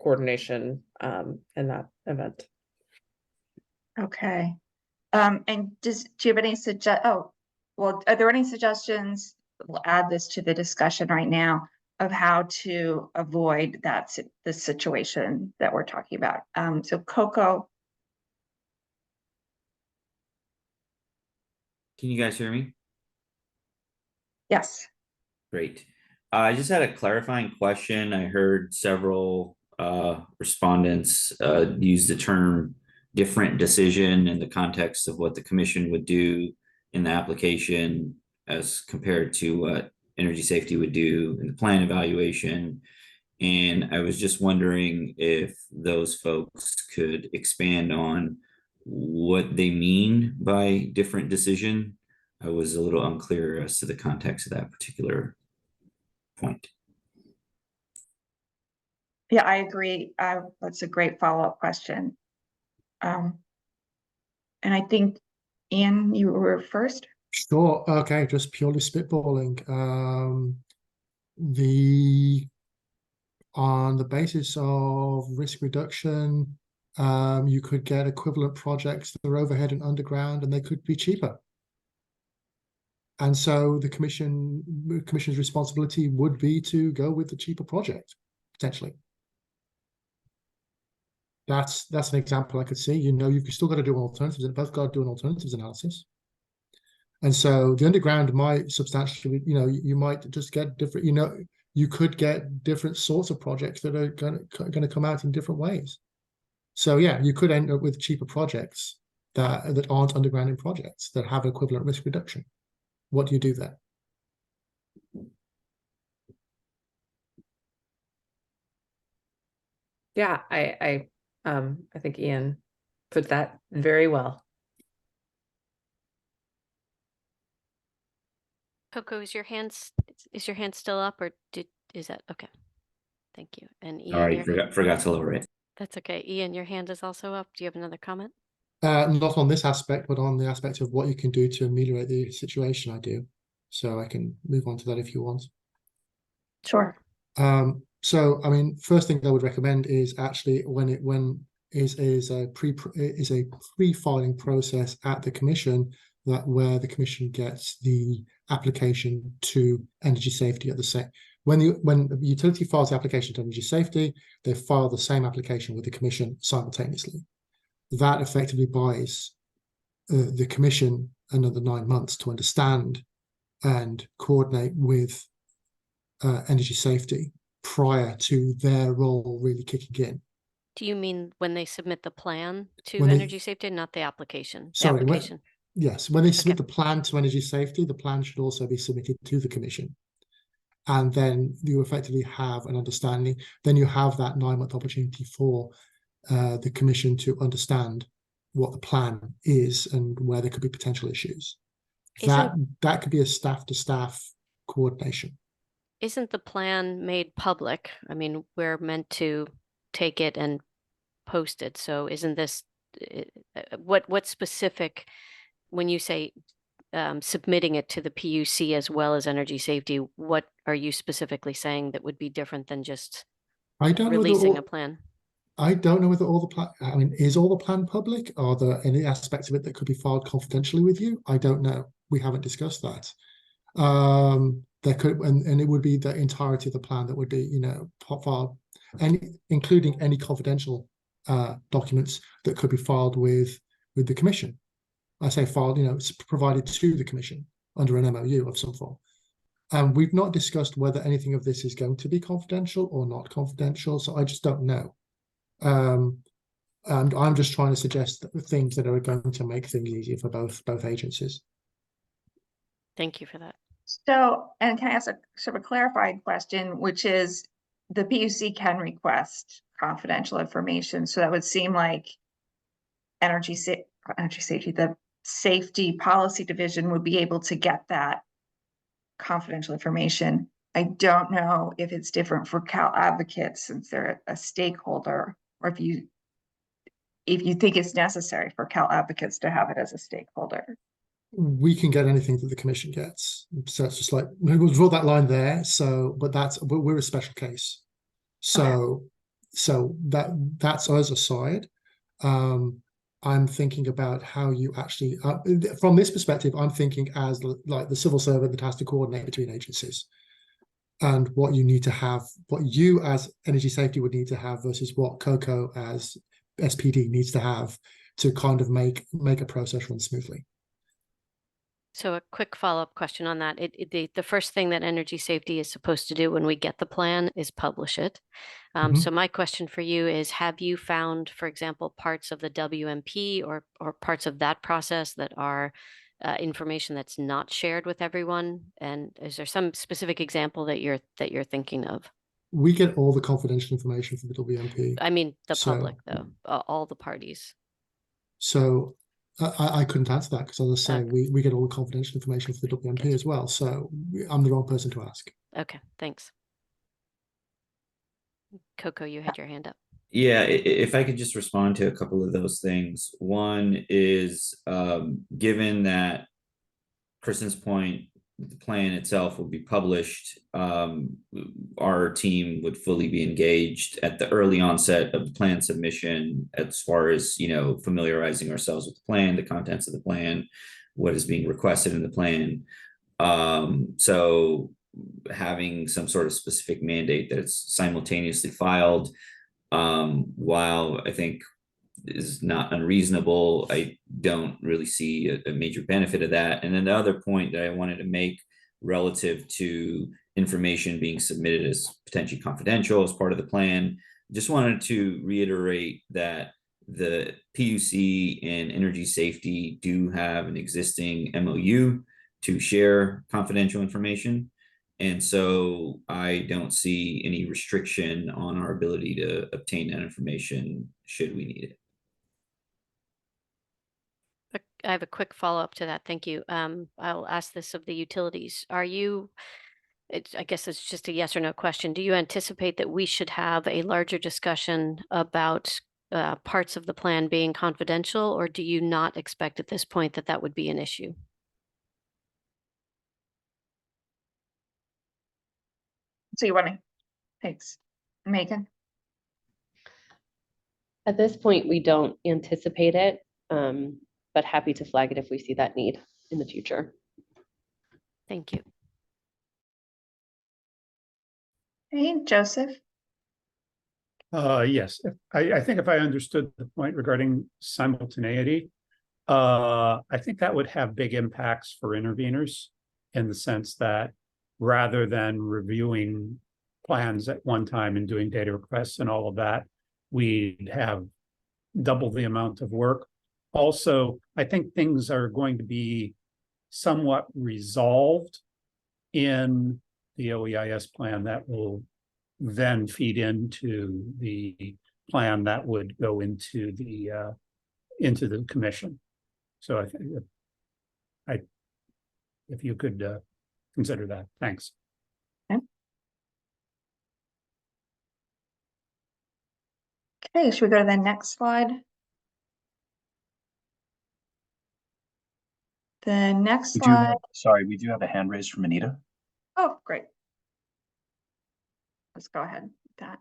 coordination in that event. Okay. And do you have any are there any suggestions? We'll add this to the discussion right now of how to avoid the situation that we're talking about. So Coco. Can you guys hear me? Yes. Great. I just had a clarifying question. I heard several respondents use the term different decision in the context of what the commission would do in the application as compared to what energy safety would do in the plan evaluation. And I was just wondering if those folks could expand on what they mean by different decision. I was a little unclear as to the context of that particular point. Yeah, I agree. That's a great follow-up question. And I think, Ian, you were first. Sure. Okay, just purely spitballing. On the basis of risk reduction, you could get equivalent projects that are overhead and underground, and they could be cheaper. And so the commission's responsibility would be to go with the cheaper project, potentially. That's an example I could see. You know, you've still got to do alternatives, and both got to do an alternatives analysis. And so the underground might substantially, you know, you might just get different, you know, you could get different sorts of projects that are going to come out in different ways. So yeah, you could end up with cheaper projects that aren't undergrounding projects that have equivalent risk reduction. What do you do there? Yeah, I think Ian put that very well. Coco, is your hand still up, or is that okay? Thank you. And Ian, Sorry, forgot to lower it. That's okay. Ian, your hand is also up. Do you have another comment? Not on this aspect, but on the aspect of what you can do to ameliorate the situation. I do, so I can move on to that if you want. Sure. So I mean, first thing I would recommend is actually when is a pre-filing process at the commission, that where the commission gets the application to energy safety at the same. When the utility files the application to energy safety, they file the same application with the commission simultaneously. That effectively buys the commission another 9 months to understand and coordinate with energy safety prior to their role really kicking in. Do you mean when they submit the plan to When they- energy safety, not the application? The Sorry, application. yes, when they submit the plan to energy safety, the plan should also be submitted to the commission. And then you effectively have an understanding. Then you have that 9-month opportunity for the commission to understand what the plan is and where there could be potential issues. That could be a staff-to-staff coordination. Isn't the plan made public? I mean, we're meant to take it and post it. So isn't this what specific, when you say submitting it to the PUC as well as energy safety, what are you specifically saying that would be different than just releasing a plan? I don't know whether all the plan, I mean, is all the plan public? Are there any aspects of it that could be filed confidentially with you? I don't know. We haven't discussed that. There could, and it would be the entirety of the plan that would be, filed, including any confidential documents that could be filed with the commission. I say filed, it's provided to the commission under an MOU of some form. And we've not discussed whether anything of this is going to be confidential or not confidential, so I just don't know. And I'm just trying to suggest things that are going to make things easier for both agencies. Thank you for that. So, and can I ask a sort of clarified question, which is the PUC can request confidential information. So that would seem like energy safety, the safety policy division would be able to get that confidential information. I don't know if it's different for Cal Advocates since they're a stakeholder, or if you think it's necessary for Cal Advocates to have it as a stakeholder. We can get anything that the commission gets. So it's just like, we'll draw that line there. So, but we're a special case. So, so that's us aside. I'm thinking about how you actually, from this perspective, I'm thinking as like the civil servant that has to coordinate between agencies, and what you need to have, what you as energy safety would need to have versus what Coco as SPD needs to have to kind of make a process run smoothly. So a quick follow-up question on that. The first thing that energy safety is supposed to do when we get the plan is publish it. So my question for you is, have you found, for example, parts of the WMP or parts of that process that are information that's not shared with everyone? And is there some specific example that you're thinking of? We get all the confidential information from the WMP. I mean, the public though, all the parties. So I couldn't answer that because, as I say, we get all the confidential information for the WMP as well. So I'm the wrong person to ask. Okay, thanks. Coco, you had your hand up. Yeah, if I could just respond to a couple of those things. One is, given that Kristen's point, the plan itself will be published, our team would fully be engaged at the early onset of the plan submission as far as, familiarizing ourselves with the plan, the contents of the plan, what is being requested in the plan. So having some sort of specific mandate that it's simultaneously filed, while I think is not unreasonable, I don't really see a major benefit of that. And then the other point that I wanted to make relative to information being submitted as potentially confidential as part of the plan. Just wanted to reiterate that the PUC and energy safety do have an existing MOU to share confidential information. And so I don't see any restriction on our ability to obtain that information should we need it. I have a quick follow-up to that. Thank you. I'll ask this of the utilities. I guess it's just a yes or no question. Do you anticipate that we should have a larger discussion about parts of the plan being confidential, or do you not expect at this point that that would be an issue? So you want to, thanks, Megan. At this point, we don't anticipate it, but happy to flag it if we see that need in the future. Thank you. Hey, Joseph. Yes, I think if I understood the point regarding simultaneity, I think that would have big impacts for interveners in the sense that rather than reviewing plans at one time and doing data requests and all of that, we'd have double the amount of work. Also, I think things are going to be somewhat resolved in the OEIS plan that will then feed into the plan that would go into the commission. So I think if you could consider that, thanks. Okay, should we go to the next slide? The next slide. Sorry, we do have a hand raised from Anita. Oh, great. Let's go ahead with that.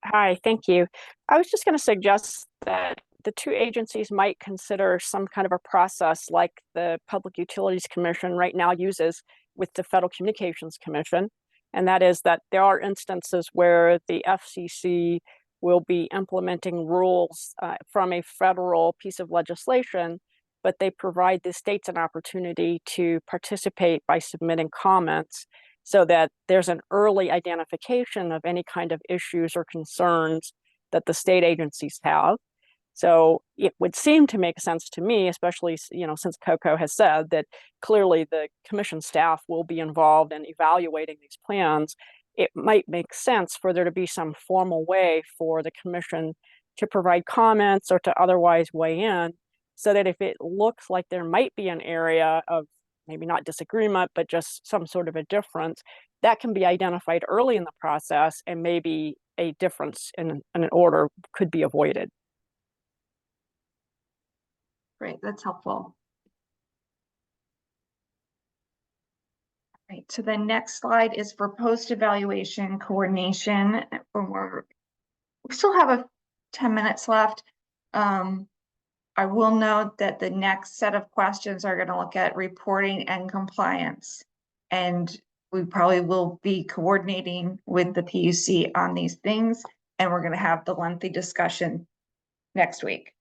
Hi, thank you. I was just going to suggest that the two agencies might consider some kind of a process like the Public Utilities Commission right now uses with the Federal Communications Commission. And that is that there are instances where the FCC will be implementing rules from a federal piece of legislation, but they provide the states an opportunity to participate by submitting comments so that there's an early identification of any kind of issues or concerns that the state agencies have. So it would seem to make sense to me, especially, since Coco has said that clearly the commission staff will be involved in evaluating these plans. It might make sense for there to be some formal way for the commission to provide comments or to otherwise weigh in, so that if it looks like there might be an area of maybe not disagreement, but just some sort of a difference, that can be identified early in the process, and maybe a difference in an order could be avoided. Great, that's helpful. Right, so the next slide is for post-evaluation coordination. We still have 10 minutes left. I will note that the next set of questions are going to look at reporting and compliance. And we probably will be coordinating with the PUC on these things. And we're going to have the lengthy discussion next week.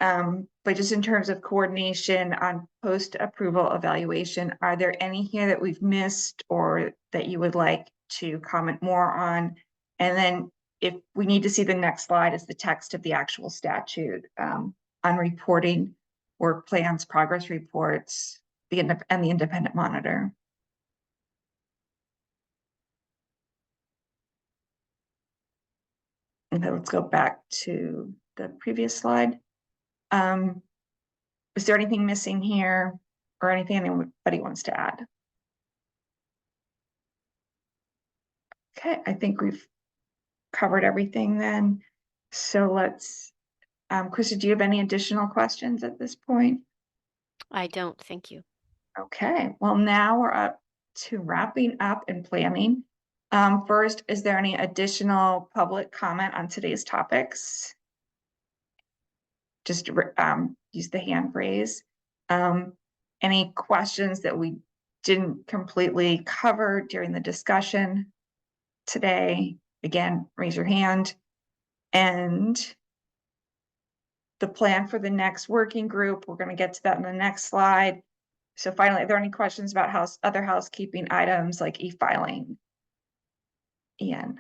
But just in terms of coordination on post-approval evaluation, are there any here that we've missed or that you would like to comment more on? And then if we need to see the next slide is the text of the actual statute on reporting work plans, progress reports, and the independent monitor. Okay, let's go back to the previous slide. Is there anything missing here or anything anybody wants to add? Okay, I think we've covered everything then. So let's, Krista, do you have any additional questions at this point? I don't, thank you. Okay, well, now we're up to wrapping up and planning. First, is there any additional public comment on today's topics? Just use the hand raise. Any questions that we didn't completely cover during the discussion today? Again, raise your hand. And the plan for the next working group, we're going to get to that in the next slide. So finally, are there any questions about other housekeeping items like e-filing? Ian?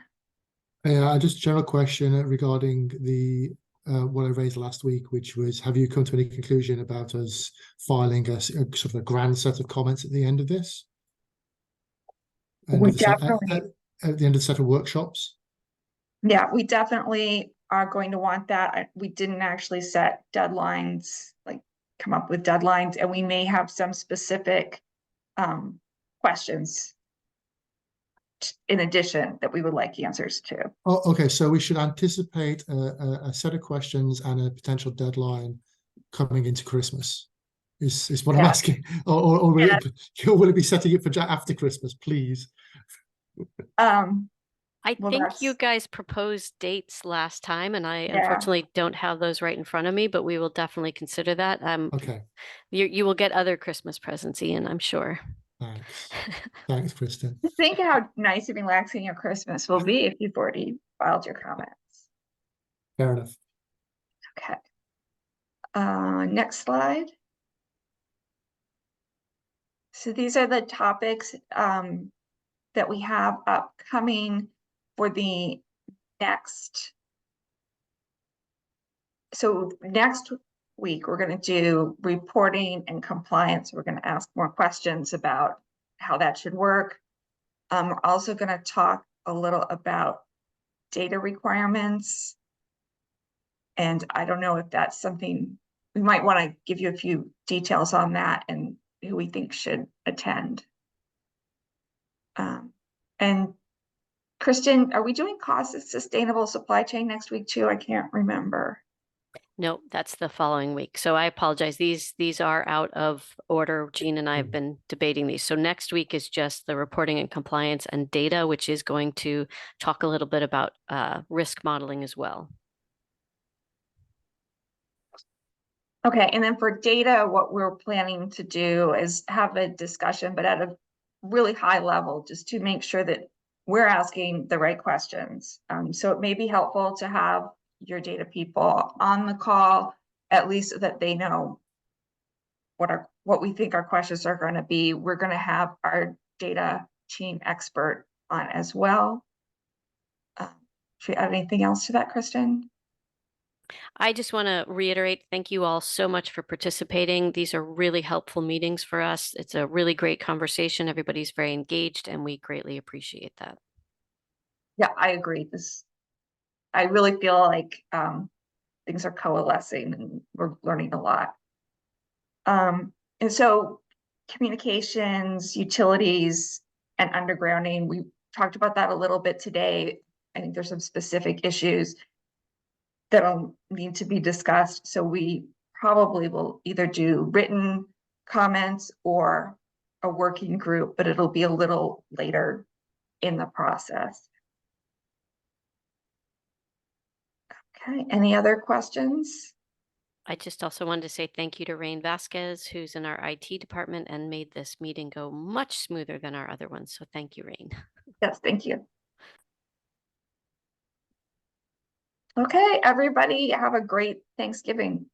Yeah, just a general question regarding the what I raised last week, which was, have you come to any conclusion about us filing a sort of a grand set of comments at the end of this? We definitely, at the end of the set of workshops? yeah, we definitely are going to want that. We didn't actually set deadlines, like come up with deadlines, and we may have some specific questions in addition that we would like answers to. Oh, okay, so we should anticipate a set of questions and a potential deadline coming into Christmas. Is what I'm asking, or will, will it be setting it for after Christmas, please? I think you guys proposed dates last time, and I unfortunately don't have those right in front of me, but we will definitely consider that. Okay. You will get other Christmas presents, Ian, I'm sure. Thanks. Thanks, Kristen. Think how nice and relaxing your Christmas will be if you've already filed your comments. Fair enough. Okay. Next slide. So these are the topics that we have upcoming for the next. So next week, we're going to do reporting and compliance. We're going to ask more questions about how that should work. We're also going to talk a little about data requirements. And I don't know if that's something, we might want to give you a few details on that and who we think should attend. And Kristen, are we doing cost of sustainable supply chain next week too? I can't remember. No, that's the following week. So I apologize. These are out of order. Jean and I have been debating these. So next week is just the reporting and compliance and data, which is going to talk a little bit about risk modeling as well. Okay, and then for data, what we're planning to do is have a discussion, but at a really high level, just to make sure that we're asking the right questions. So it may be helpful to have your data people on the call, at least so that they know what we think our questions are going to be. We're going to have our data team expert on as well. Should we add anything else to that, Kristen? I just want to reiterate, thank you all so much for participating. These are really helpful meetings for us. It's a really great conversation. Everybody's very engaged, and we greatly appreciate that. Yeah, I agree. I really feel like things are coalescing and we're learning a lot. And so communications, utilities, and undergrounding, we talked about that a little bit today. I think there's some specific issues that'll need to be discussed. So we probably will either do written comments or a working group, but it'll be a little later in the process. Okay, any other questions? I just also wanted to say thank you to Rain Vasquez, who's in our IT department and made this meeting go much smoother than our other ones. So thank you, Rain. Yes, thank you. Okay, everybody have a great Thanksgiving.